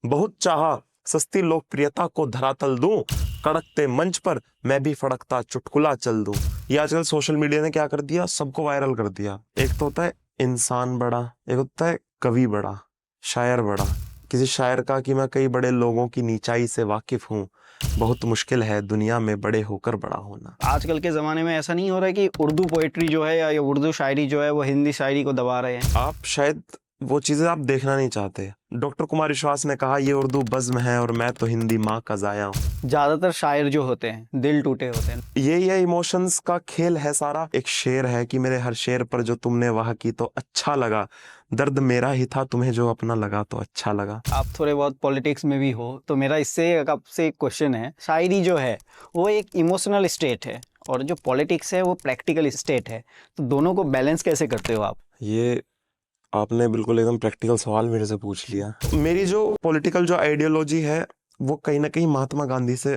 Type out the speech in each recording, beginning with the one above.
बहुत चाहा सस्ती लोकप्रियता को धरातल दूं, कड़कते मंच पर मैं भी फड़कता चुटकुला चल दूं। ये आजकल सोशल मीडिया ने क्या कर दिया, सबको वायरल कर दिया। एक तो होता है इंसान बड़ा, एक होता है कवि बड़ा, शायर बड़ा। किसी शायर का कि मैं कई बड़े लोगों की नीचाई से वाकिफ हूँ, बहुत मुश्किल है दुनिया में बड़े होकर बड़ा होना। आजकल के ज़माने में ऐसा नहीं हो रहा है कि उर्दू पोएट्री जो है या उर्दू शायरी जो है वो हिंदी शायरी को दबा रहे हैं। आप शायद वो चीज़ें आप देखना नहीं चाहते। डॉक्टर कुमार विश्वास ने कहा, ये उर्दू बज़्म है और मैं तो हिंदी माँ का ज़ाया हूँ। ज़्यादातर शायर जो होते हैं दिल टूटे होते हैं। ये इमोशंस का खेल है सारा। एक शेर है कि मेरे हर शेर पर जो तुमने वाह की तो अच्छा लगा, दर्द मेरा ही था तुम्हें जो अपना लगा तो अच्छा लगा। आप थोड़े बहुत पॉलिटिक्स में भी हो तो मेरा इससे आपसे एक क्वेश्चन है। शायरी जो है वो एक इमोशनल स्टेट है और जो पॉलिटिक्स है वो प्रैक्टिकल स्टेट है, तो दोनों को बैलेंस कैसे करते हो आप? ये आपने बिल्कुल एकदम प्रैक्टिकल सवाल मेरे से पूछ लिया। मेरी जो पॉलिटिकल जो आइडियोलॉजी है वो कहीं ना कहीं महात्मा गांधी से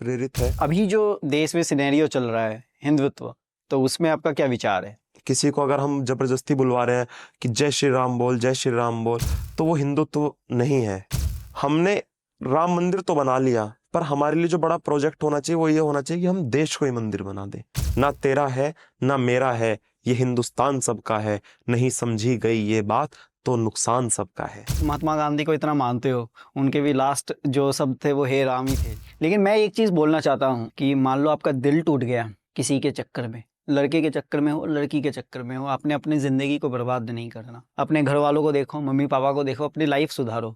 प्रेरित है। अभी जो देश में सिनेरियो चल रहा है हिंदुत्व, तो उसमें आपका क्या विचार है? किसी को अगर हम जबरदस्ती बुलवा रहे हैं कि जय श्री राम बोल, जय श्री राम बोल, तो वो हिंदुत्व नहीं है। हमने राम मंदिर तो बना लिया, पर हमारे लिए जो बड़ा प्रोजेक्ट होना चाहिए वो ये होना चाहिए कि हम देश को ही मंदिर बना दें। ना तेरा है ना मेरा है, ये हिंदुस्तान सबका है, नहीं समझी गई ये बात तो नुकसान सबका है। महात्मा गांधी को इतना मानते हो, उनके भी लास्ट जो सब थे वो हे राम ही थे। लेकिन मैं एक चीज़ बोलना चाहता हूँ कि मान लो आपका दिल टूट गया किसी के चक्कर में, लड़के के चक्कर में हो, लड़की के चक्कर में हो, आपने अपनी ज़िंदगी को बर्बाद नहीं करना। अपने घर वालों को देखो, मम्मी पापा को देखो, अपनी लाइफ सुधारो।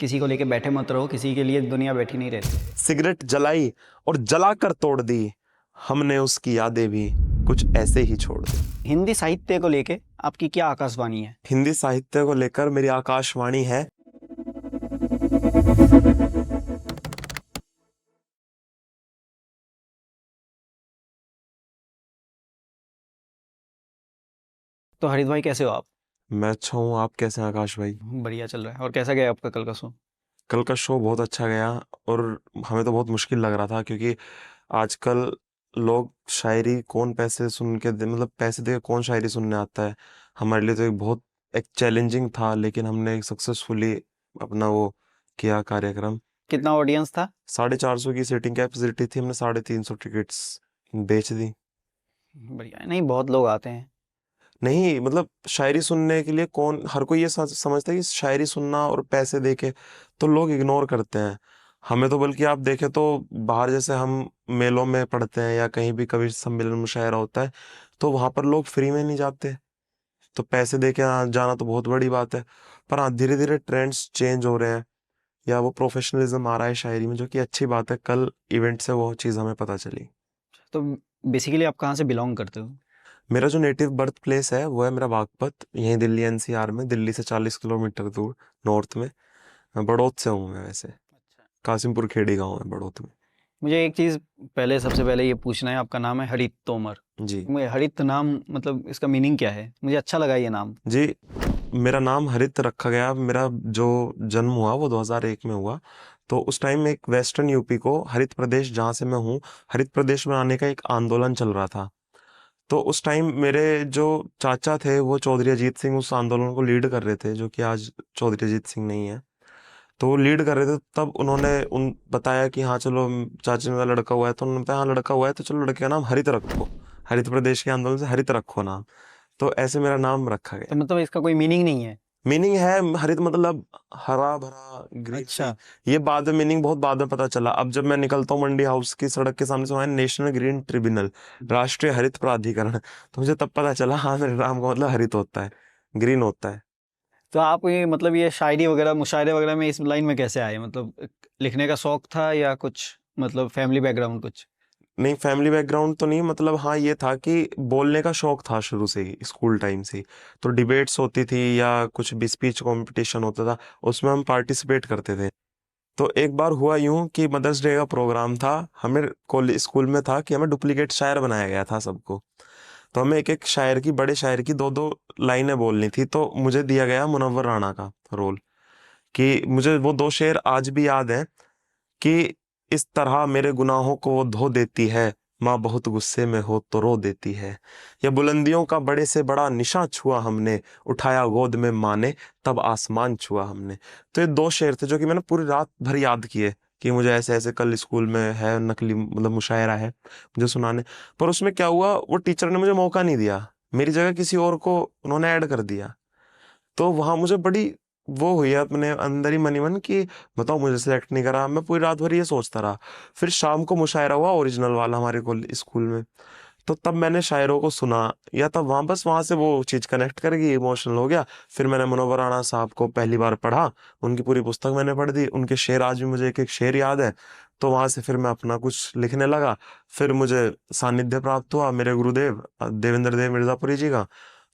किसी को लेके बैठे मत रहो, किसी के लिए दुनिया बैठी नहीं रहती। सिगरेट जलाई और जलाकर तोड़ दी, हमने उसकी यादें भी कुछ ऐसे ही छोड़ दी। हिंदी साहित्य को लेके आपकी क्या आकाशवाणी है? हिंदी साहित्य को लेकर मेरी आकाशवाणी है, तो हरित भाई कैसे हो आप? मैं अच्छा हूँ। आप कैसे हैं आकाश भाई? बढ़िया चल रहा है। और कैसा गया आपका कल का शो? कल का शो बहुत अच्छा गया और हमें तो बहुत मुश्किल लग रहा था, क्योंकि आजकल लोग शायरी कौन पैसे सुन के मतलब पैसे दे के कौन शायरी सुनने आता है। हमारे लिए तो एक चैलेंजिंग था, लेकिन हमने सक्सेसफुली अपना वो किया कार्यक्रम। कितना ऑडियंस था? 450 की सीटिंग कैपेसिटी थी, हमने 350 टिकट्स बेच दी। बढ़िया है। नहीं, बहुत लोग आते हैं। नहीं मतलब शायरी सुनने के लिए कौन, हर कोई ये समझता है कि शायरी सुनना और पैसे देके, तो लोग इग्नोर करते हैं हमें। तो बल्कि आप देखें तो बाहर जैसे हम मेलों में पढ़ते हैं या कहीं भी कवि सम्मेलन मुशायरा होता है, तो वहां पर लोग फ्री में नहीं जाते, तो पैसे देके जाना तो बहुत बड़ी बात है। पर हाँ, धीरे धीरे ट्रेंड्स चेंज हो रहे हैं या वो प्रोफेशनलिज्म आ रहा है शायरी में, जो कि अच्छी बात है। कल इवेंट से वो चीज़ हमें पता चली। तो बेसिकली आप कहाँ से बिलोंग करते हो? मेरा जो नेटिव बर्थ प्लेस है वो है मेरा बागपत, यहीं दिल्ली एनसीआर में, दिल्ली से 40 किलोमीटर दूर नॉर्थ में। बड़ौत से हूँ मैं वैसे, अच्छा। कासिमपुर खेड़ी गांव है बड़ौत में। मुझे एक चीज़ पहले सबसे पहले ये पूछना है, आपका नाम है हरित तोमर। जी मुझे हरित नाम मतलब इसका मीनिंग क्या है? मुझे अच्छा लगा ये नाम। जी, मेरा नाम हरित रखा गया। मेरा जो जन्म हुआ वो 2001 में हुआ। तो उस टाइम एक वेस्टर्न यूपी को हरित प्रदेश, जहाँ से मैं हूँ, हरित प्रदेश बनाने का एक आंदोलन चल रहा था। तो उस टाइम मेरे जो चाचा थे वो चौधरी अजीत सिंह उस आंदोलन को लीड कर रहे थे, जो कि आज चौधरी अजीत सिंह नहीं है। तो वो लीड कर रहे थे, तब उन्होंने उन बताया कि हाँ चलो, चाचा मेरा लड़का हुआ है, तो उन्होंने बताया हाँ लड़का हुआ है तो चलो लड़के का नाम हरित रखो, हरित प्रदेश के आंदोलन से हरित रखो नाम। तो ऐसे मेरा नाम रखा तो गया। मतलब इसका कोई मीनिंग नहीं है? मीनिंग है, हरित मतलब हरा भरा, ग्रीनरी। अच्छा। ये बाद में मीनिंग बहुत बाद में पता चला। अब जब मैं निकलता हूँ मंडी हाउस की सड़क के सामने से, वहाँ नेशनल ग्रीन ट्रिब्यूनल, राष्ट्रीय हरित प्राधिकरण, तो मुझे तब पता चला हाँ मेरे नाम का मतलब हरित होता है, ग्रीन होता है। तो आप ये मतलब ये शायरी वगैरह मुशायरे वगैरह में इस लाइन में कैसे आए? मतलब लिखने का शौक था या कुछ मतलब फैमिली बैकग्राउंड कुछ? नहीं, फैमिली बैकग्राउंड तो नहीं, मतलब हाँ ये था कि बोलने का शौक था शुरू से ही, स्कूल टाइम से ही। तो डिबेट्स होती थी या कुछ भी स्पीच कंपटीशन होता था, उसमें हम पार्टिसिपेट करते थे। तो एक बार हुआ यूं कि मदर्स डे का प्रोग्राम था, हमें कॉलेज स्कूल में था कि हमें डुप्लीकेट शायर बनाया गया था सबको। तो हमें एक एक शायर की, बड़े शायर की दो दो लाइनें बोलनी थी। तो मुझे दिया गया मुनव्वर राणा का रोल, कि मुझे वो दो शेर आज भी याद हैं कि इस तरह मेरे गुनाहों को वो धो देती है, माँ बहुत गुस्से में हो तो रो देती है। या बुलंदियों का बड़े से बड़ा निशान छुआ हमने, उठाया गोद में माँ ने तब आसमान छुआ हमने। तो ये 2 शेर थे जो कि मैंने पूरी रात भर याद किए कि मुझे ऐसे ऐसे कल स्कूल में है नकली मतलब मुशायरा है मुझे सुनाने। पर उसमें क्या हुआ, वो टीचर ने मुझे मौका नहीं दिया, मेरी जगह किसी और को उन्होंने ऐड कर दिया। तो वहां मुझे बड़ी वो हुई अपने अंदर ही मनी मन कि बताओ मुझे सिलेक्ट नहीं करा। मैं पूरी रात भर ये सोचता रहा। फिर शाम को मुशायरा हुआ ओरिजिनल वाला हमारे को स्कूल में। तो तब मैंने शायरों को सुना, या तब वहां बस वहां से वो चीज कनेक्ट कर गई, इमोशनल हो गया। फिर मैंने मुनव्वर राना साहब को पहली बार पढ़ा, उनकी पूरी पुस्तक मैंने पढ़ दी, उनके शेर आज भी मुझे एक एक शेर याद है। तो वहां से फिर मैं अपना कुछ लिखने लगा। फिर मुझे सानिध्य प्राप्त हुआ मेरे गुरुदेव देवेंद्र देव मिर्जापुरी जी का।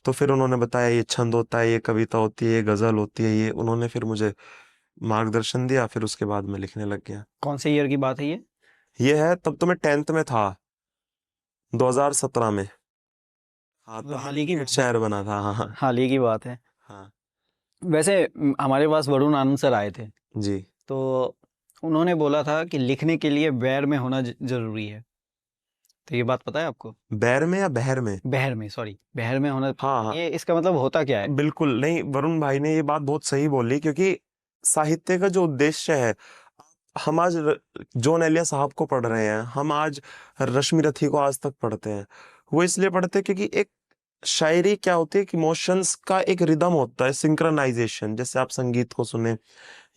तो फिर उन्होंने बताया ये छंद होता है, ये कविता होती है, ये गजल होती है, ये उन्होंने फिर मुझे मार्गदर्शन दिया। फिर उसके बाद मैं लिखने लग गया। कौन से ईयर की बात है ये? ये है तब तो मैं 10th में था, 2017 में। हाँ मतलब तब हाल मैंने ही की एक बात है। शायर बना था। हाँ हाँ। हाल ही की बात है। हाँ वैसे हमारे पास वरुण आनंद सर आए थे, जी। तो उन्होंने बोला था कि लिखने के लिए बैर में होना जरूरी है। तो ये बात पता है आपको? बैर में या बहर में? बहर में, सॉरी, बहर में होना, हाँ हाँ। ये इसका मतलब होता क्या है? बिल्कुल नहीं, वरुण भाई ने ये बात बहुत सही बोली, क्योंकि साहित्य का जो उद्देश्य है, हम आज जॉन एलिया साहब को पढ़ रहे हैं, हम आज रश्मि रथी को आज तक पढ़ते हैं। वो इसलिए पढ़ते हैं क्योंकि एक शायरी क्या होती है कि इमोशंस का एक रिदम होता है, सिंक्रोनाइजेशन। जैसे आप संगीत को सुने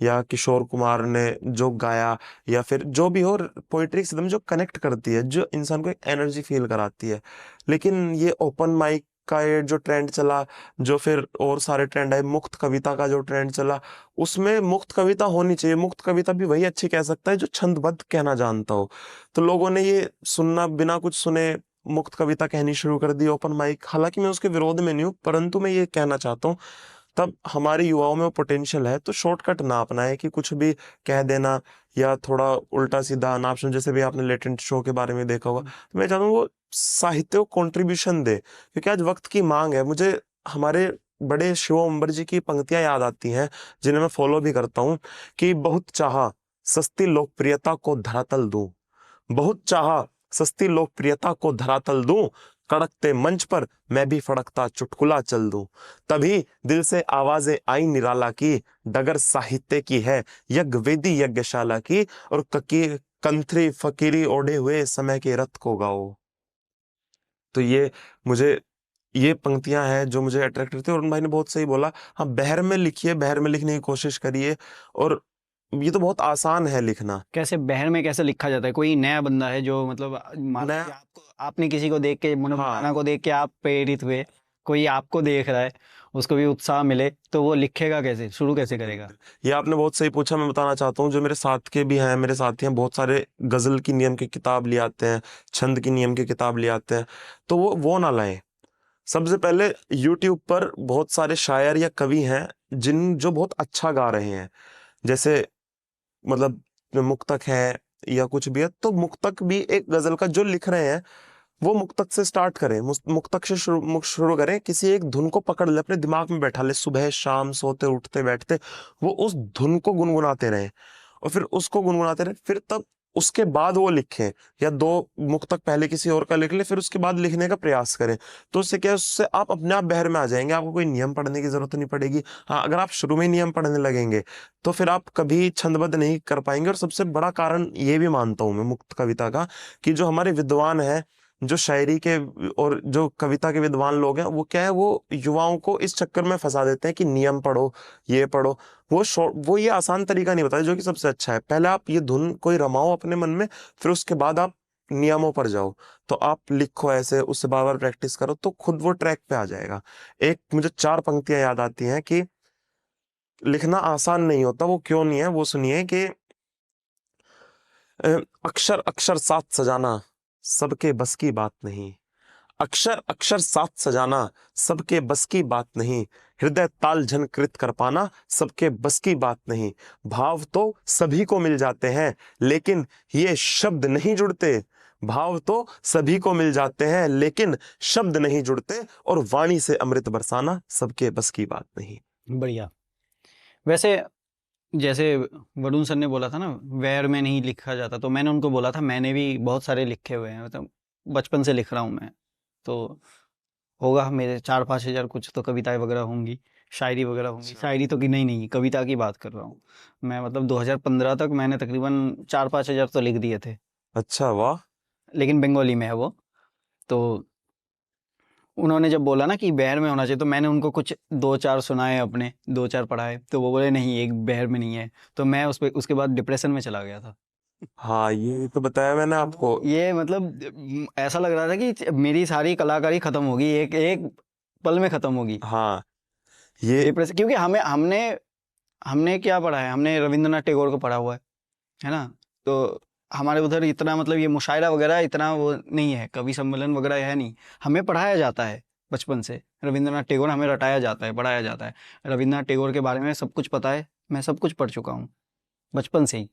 या किशोर कुमार ने जो गाया, या फिर जो भी हो, पोइट्री एकदम जो कनेक्ट करती है, जो इंसान को एक एनर्जी फील कराती है। लेकिन ये ओपन माइक का ये जो ट्रेंड चला, जो फिर और सारे ट्रेंड आए, मुक्त कविता का जो ट्रेंड चला, उसमें मुक्त कविता होनी चाहिए। मुक्त कविता भी वही अच्छी कह सकता है जो छंदबद्ध कहना जानता हो। तो लोगों ने ये सुनना बिना कुछ सुने मुक्त कविता कहनी शुरू कर दी ओपन माइक। हालांकि मैं उसके विरोध में नहीं हूँ, परंतु मैं ये कहना चाहता हूँ तब हमारे युवाओं में वो पोटेंशियल है, तो शॉर्टकट ना अपनाए कि कुछ भी कह देना या थोड़ा उल्टा सीधा अनाप, जैसे भी आपने लेटेंट शो के बारे में देखा होगा। तो मैं चाहता हूँ वो साहित्य को कंट्रीब्यूशन दे, क्योंकि आज वक्त की मांग है। मुझे हमारे बड़े शिव अम्बर जी की पंक्तियां याद आती हैं, जिन्हें मैं फॉलो भी करता हूँ, कि बहुत चाहा सस्ती लोकप्रियता को धरातल दूं, बहुत चाहा सस्ती लोकप्रियता को धरातल दूं, कड़कते मंच पर मैं भी फड़कता चुटकुला चल दूं। तभी दिल से आवाजें आई निराला की, डगर साहित्य की है यज्ञ वेदी यज्ञशाला की, और ककी कंथरी फकीरी ओढ़े हुए समय के रथ को गाओ। तो ये मुझे ये पंक्तियां हैं जो मुझे अट्रैक्ट करती है। और उन भाई ने बहुत सही बोला, हाँ बहर में लिखिए, बहर में लिखने की कोशिश करिए। और ये तो बहुत आसान है लिखना। कैसे बहर में कैसे लिखा जाता है? कोई नया बंदा है जो मतलब मान लो नया, कि आपको, आपने किसी को देख के, हाँ मुनव्वर को देख के आप प्रेरित हुए, कोई आपको देख रहा है, उसको भी उत्साह मिले, तो वो लिखेगा कैसे, शुरू कैसे करेगा? ये आपने बहुत सही पूछा। मैं बताना चाहता हूँ, जो मेरे साथ के भी हैं, मेरे साथी हैं, बहुत सारे गजल की नियम की किताब ले आते हैं, छंद की नियम की किताब ले आते हैं। तो वो ना लाएं। सबसे पहले यूट्यूब पर बहुत सारे शायर या कवि हैं जिन जो बहुत अच्छा गा रहे हैं। जैसे मतलब मुक्तक है या कुछ भी है, तो मुक्तक भी एक गजल का जो लिख रहे हैं, वो मुक्तक से स्टार्ट करें, मुक्तक से शुरू करें। किसी एक धुन को पकड़ ले, अपने दिमाग में बैठा ले, सुबह शाम सोते उठते बैठते वो उस धुन को गुनगुनाते रहे, और फिर उसको गुनगुनाते रहे। फिर तब उसके बाद वो लिखें, या 2 मुक्तक पहले किसी और का लिख ले, फिर उसके बाद लिखने का प्रयास करें। तो उससे क्या है, उससे आप अपने आप बहर में आ जाएंगे, आपको कोई नियम पढ़ने की जरूरत नहीं पड़ेगी। हाँ, अगर आप शुरू में ही नियम पढ़ने लगेंगे तो फिर आप कभी छंदबद्ध नहीं कर पाएंगे। और सबसे बड़ा कारण ये भी मानता हूं मैं मुक्त कविता का, कि जो हमारे विद्वान है, जो शायरी के और जो कविता के विद्वान लोग हैं, वो क्या है, वो युवाओं को इस चक्कर में फंसा देते हैं कि नियम पढ़ो, ये पढ़ो। वो ये आसान तरीका नहीं बताया जो कि सबसे अच्छा है। पहले आप ये धुन कोई रमाओ अपने मन में, फिर उसके बाद आप नियमों पर जाओ। तो आप लिखो ऐसे, उससे बार बार प्रैक्टिस करो, तो खुद वो ट्रैक पे आ जाएगा। एक मुझे 4 पंक्तियां याद आती हैं कि लिखना आसान नहीं होता। वो क्यों नहीं है, वो सुनिए कि अ, अक्षर अक्षर साथ सजाना सबके बस की बात नहीं, अक्षर अक्षर साथ सजाना सबके बस की बात नहीं, हृदय ताल झनकृत कर पाना सबके बस की बात नहीं। भाव तो सभी को मिल जाते हैं लेकिन ये शब्द नहीं जुड़ते, भाव तो सभी को मिल जाते हैं लेकिन शब्द नहीं जुड़ते, और वाणी से अमृत बरसाना सबके बस की बात नहीं। बढ़िया। वैसे जैसे वरुण सर ने बोला था ना, वैर में नहीं लिखा जाता, तो मैंने उनको बोला था मैंने भी बहुत सारे लिखे हुए हैं, मतलब बचपन से लिख रहा हूँ मैं, तो होगा मेरे 4-5 हज़ार कुछ तो कविताएं वगैरह होंगी, शायरी वगैरह होंगी। अच्छा। शायरी तो कि नहीं, कविता की बात कर रहा हूँ मैं। मतलब 2015 तक मैंने तकरीबन 4-5 हज़ार तो लिख दिए थे, अच्छा, वाह। लेकिन बंगाली में है वो। तो उन्होंने जब बोला ना कि बहर में होना चाहिए, तो मैंने उनको कुछ 2-4 सुनाए अपने, 2-4 पढ़ाए, तो वो बोले नहीं एक बहर में नहीं है। तो मैं उसके बाद डिप्रेशन में चला गया था। हाँ, ये तो बताया मैंने आपको। ये मतलब ऐसा लग रहा था कि मेरी सारी कलाकारी खत्म होगी, एक एक पल में खत्म होगी। हाँ, ये डिप्रेशन, क्योंकि हमें हमने हमने क्या पढ़ा है, हमने रविंद्रनाथ टैगोर को पढ़ा हुआ है ना। तो हमारे उधर इतना मतलब ये मुशायरा वगैरह इतना वो नहीं है, कवि सम्मेलन वगैरह है नहीं। हमें पढ़ाया जाता है बचपन से, रविंद्रनाथ टैगोर हमें रटाया जाता है, पढ़ाया जाता है। रविंद्रनाथ टैगोर के बारे में सब कुछ पता है, मैं सब कुछ पढ़ चुका हूँ बचपन से ही।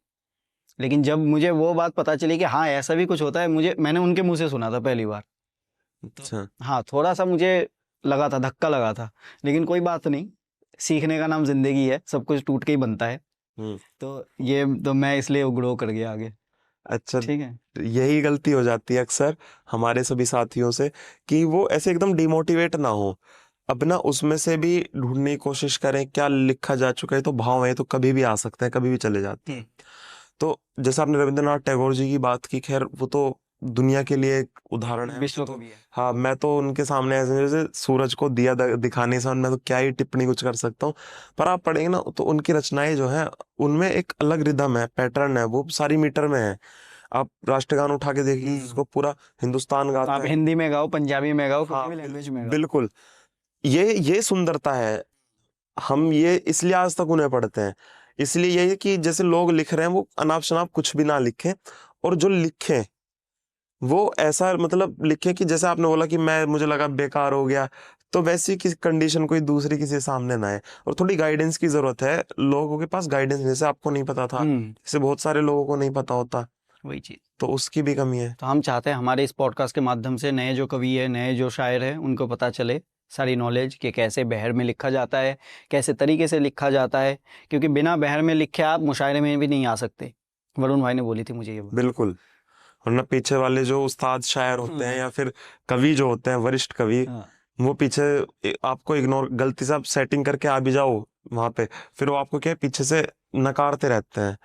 लेकिन जब मुझे वो बात पता चली कि हाँ ऐसा भी कुछ होता है, मैंने उनके मुंह से सुना था पहली बार। तो अच्छा। हाँ, थोड़ा सा मुझे लगा था, धक्का लगा था। लेकिन कोई बात नहीं, सीखने का नाम जिंदगी है, सब कुछ टूट के ही बनता है। हम्म। तो ये तो मैं इसलिए ग्रो कर गया आगे। अच्छा, ठीक है। यही गलती हो जाती है अक्सर हमारे सभी साथियों से कि वो ऐसे एकदम डिमोटिवेट ना हो। अब ना उसमें से भी ढूंढने की कोशिश करें क्या लिखा जा चुका है, तो भाव है तो कभी भी आ सकते हैं, कभी भी चले जाते हैं। तो जैसे आपने रविंद्रनाथ टैगोर जी की बात की, खैर वो तो दुनिया के लिए एक उदाहरण है, विश्व तो कवि है। हाँ, मैं तो उनके सामने ऐसे जैसे सूरज को दिया दिखाने से मैं तो क्या ही टिप्पणी कुछ कर सकता हूँ। पर आप पढ़ेंगे ना तो उनकी रचनाएं जो है उनमें एक अलग रिदम है, पैटर्न है, वो सारी मीटर में है। आप राष्ट्रगान उठा के देखिए, जिसको पूरा हिंदुस्तान गाता आप है। हिंदी में गाओ, पंजाबी में गाओ, किसी हाँ, भी लैंग्वेज में गाओ। बिल्कुल। ये सुंदरता है। हम ये इसलिए आज तक उन्हें पढ़ते हैं। इसलिए यही है कि जैसे लोग लिख रहे हैं वो अनाप शनाप कुछ भी ना लिखें, और जो लिखें वो ऐसा मतलब लिखें कि जैसे आपने बोला कि मैं मुझे लगा बेकार हो गया, तो वैसी किसी कंडीशन कोई दूसरी किसी सामने ना आए। और थोड़ी गाइडेंस की जरूरत है, लोगों के पास गाइडेंस जैसे आपको नहीं पता था, जैसे बहुत सारे लोगों को नहीं पता होता, वही चीज। तो उसकी भी कमी है। तो हम चाहते हैं हमारे इस पॉडकास्ट के माध्यम से नए जो कवि है, नए जो शायर है, उनको पता चले सारी नॉलेज कि कैसे बहर में लिखा जाता है, कैसे तरीके से लिखा जाता है। क्योंकि बिना बहर में लिखे आप मुशायरे में भी नहीं आ सकते। वरुण भाई ने बोली थी मुझे ये बात। बिल्कुल। वरना पीछे वाले जो उस्ताद शायर होते हैं या फिर कवि जो होते हैं, वरिष्ठ कवि, हाँ। वो पीछे आपको इग्नोर, गलती से आप सेटिंग करके आ भी जाओ वहां पे, फिर वो आपको क्या है, पीछे से नकारते रहते हैं।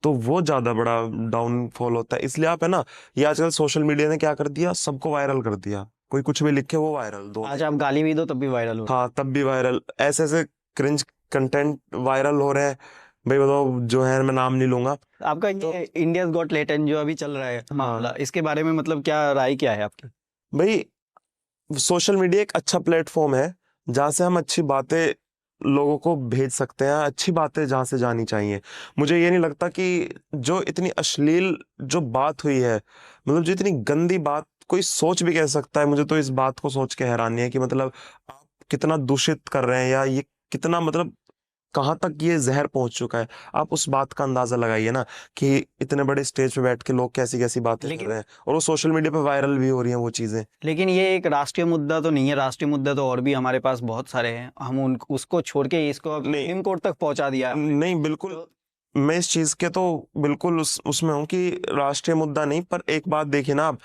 तो वो ज्यादा बड़ा डाउनफॉल होता है। इसलिए आप है ना, ये आजकल सोशल मीडिया ने क्या कर दिया, सबको वायरल कर दिया। कोई कुछ भी लिखे वो वायरल, दो आज आप गाली भी दो तब भी वायरल हो रहा हाँ तब भी वायरल, ऐसे ऐसे क्रिंज कंटेंट वायरल हो रहे हैं। भाई बताओ, जो है मैं नाम नहीं लूंगा। है। आपका ये इंडियाज गॉट टैलेंट जो अभी चल रहा है मामला, हाँ इसके बारे में मतलब क्या राय क्या है आपकी? भाई, सोशल मीडिया एक अच्छा प्लेटफॉर्म है जहाँ से हम अच्छी बातें लोगों को भेज सकते हैं, अच्छी बातें जहाँ से जानी चाहिए। मुझे ये नहीं लगता कि जो इतनी अश्लील जो बात हुई है, मतलब जो इतनी गंदी बात कोई सोच भी कह सकता है। मुझे तो इस बात को सोच के हैरानी है कि मतलब आप कितना दूषित कर रहे हैं, या ये कितना मतलब कहाँ तक ये जहर पहुंच चुका है। आप उस बात का अंदाजा लगाइए ना कि इतने बड़े स्टेज पे बैठ के लोग कैसी कैसी बातें कर रहे हैं, और वो सोशल मीडिया पे वायरल भी हो रही हैं वो चीजें। लेकिन ये एक राष्ट्रीय मुद्दा तो नहीं है। राष्ट्रीय मुद्दा तो और भी हमारे पास बहुत सारे हैं। हम उन उसको छोड़ के इसको अब नहीं सुप्रीम कोर्ट तक पहुंचा दिया है। नहीं, बिल्कुल मैं इस चीज के तो बिल्कुल उसमें हूँ कि राष्ट्रीय मुद्दा नहीं, पर एक बात देखिए ना आप,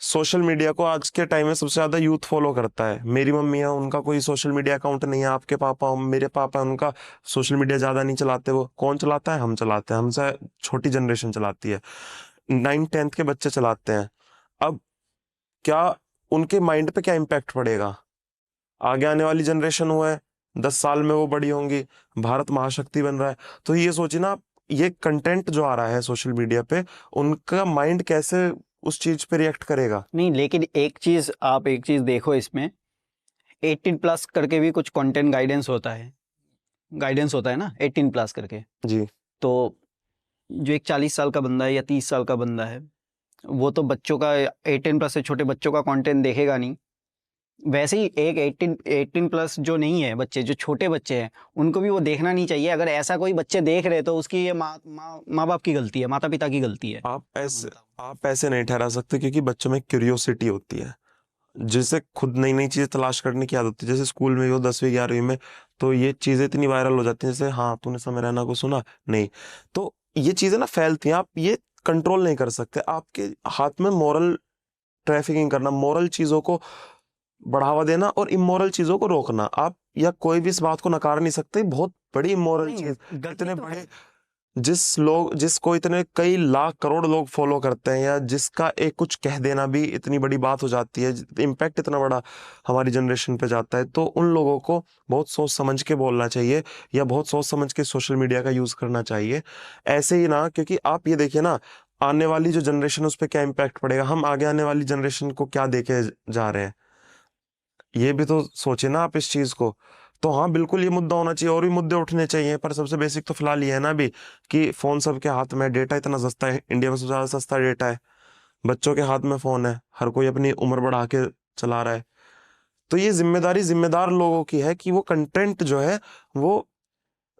सोशल मीडिया को आज के टाइम में सबसे ज्यादा यूथ फॉलो करता है। मेरी मम्मी है, उनका कोई सोशल मीडिया अकाउंट नहीं है। आपके पापा, मेरे पापा, उनका सोशल मीडिया ज्यादा नहीं चलाते। वो कौन चलाता है? हम चलाते हैं, हमसे छोटी जनरेशन चलाती है। 9th-10th के बच्चे चलाते हैं। अब क्या उनके माइंड पे क्या इम्पैक्ट पड़ेगा? आगे आने वाली जनरेशन हुआ है, 10 साल में वो बड़ी होंगी, भारत महाशक्ति बन रहा है। तो ये सोचिए ना आप, ये कंटेंट जो आ रहा है सोशल मीडिया पे, उनका माइंड कैसे उस चीज पे रिएक्ट करेगा। नहीं, लेकिन एक चीज देखो इसमें, 18+ करके भी कुछ कंटेंट गाइडेंस होता है ना, 18+ करके। जी। तो जो एक 40 साल का बंदा है या 30 साल का बंदा है, वो तो बच्चों का 18+ से छोटे बच्चों का कंटेंट देखेगा नहीं। वैसे ही एक 18+ जो नहीं है, बच्चे जो छोटे बच्चे हैं, उनको भी वो देखना नहीं चाहिए। अगर ऐसा कोई बच्चे देख रहे तो उसकी ये माँ बाप की गलती है, माता पिता की गलती है। आप ऐसे नहीं ठहरा सकते, क्योंकि बच्चों में क्यूरियोसिटी होती है, जिससे खुद नई नई चीजें तलाश करने की आदत होती है। जैसे स्कूल में वो 10वीं 11वीं में, तो ये चीजें इतनी वायरल हो जाती हैं, जैसे हाँ तूने समय रैना को सुना नहीं, तो ये चीजें ना फैलती हैं। आप ये कंट्रोल नहीं कर सकते, आपके हाथ में मॉरल ट्रैफिकिंग करना, मॉरल चीज़ों को बढ़ावा देना और इमोरल चीज़ों को रोकना, आप या कोई भी इस बात को नकार नहीं सकते, बहुत बड़ी इमोरल नहीं, चीज़। गलती इतने तो बड़े है। जिसको इतने कई लाख करोड़ लोग फॉलो करते हैं, या जिसका एक कुछ कह देना भी इतनी बड़ी बात हो जाती है, इम्पैक्ट इतना बड़ा हमारी जनरेशन पे जाता है, तो उन लोगों को बहुत सोच समझ के बोलना चाहिए, या बहुत सोच समझ के सोशल मीडिया का यूज़ करना चाहिए। ऐसे ही ना, क्योंकि आप ये देखिए ना, आने वाली जो जनरेशन उस पर क्या इम्पैक्ट पड़ेगा, हम आगे आने वाली जनरेशन को क्या देके जा रहे हैं, ये भी तो सोचे ना आप इस चीज को। तो हाँ, बिल्कुल ये मुद्दा होना चाहिए, और भी मुद्दे उठने चाहिए, पर सबसे बेसिक तो फिलहाल ये है ना अभी, कि फोन सबके हाथ में, डेटा इतना सस्ता है, इंडिया में सबसे ज्यादा सस्ता डेटा है, बच्चों के हाथ में फोन है, हर कोई अपनी उम्र बढ़ा के चला रहा है। तो ये जिम्मेदारी जिम्मेदार लोगों की है कि वो कंटेंट जो है वो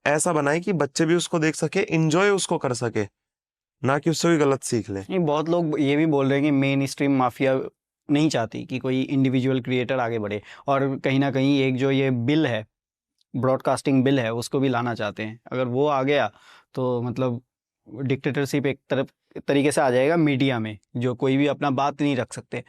ऐसा बनाए कि बच्चे भी उसको देख सके, इंजॉय उसको कर सके, ना कि उससे कोई गलत सीख ले। नहीं, बहुत लोग ये भी बोल रहे हैं कि मेन स्ट्रीम माफिया नहीं चाहती कि कोई इंडिविजुअल क्रिएटर आगे बढ़े, और कहीं ना कहीं एक जो ये बिल है, ब्रॉडकास्टिंग बिल है, उसको भी लाना चाहते हैं। अगर वो आ गया तो मतलब डिक्टेटरशिप एक तरफ तरीके से आ जाएगा मीडिया में, जो कोई भी अपना बात नहीं रख सकते।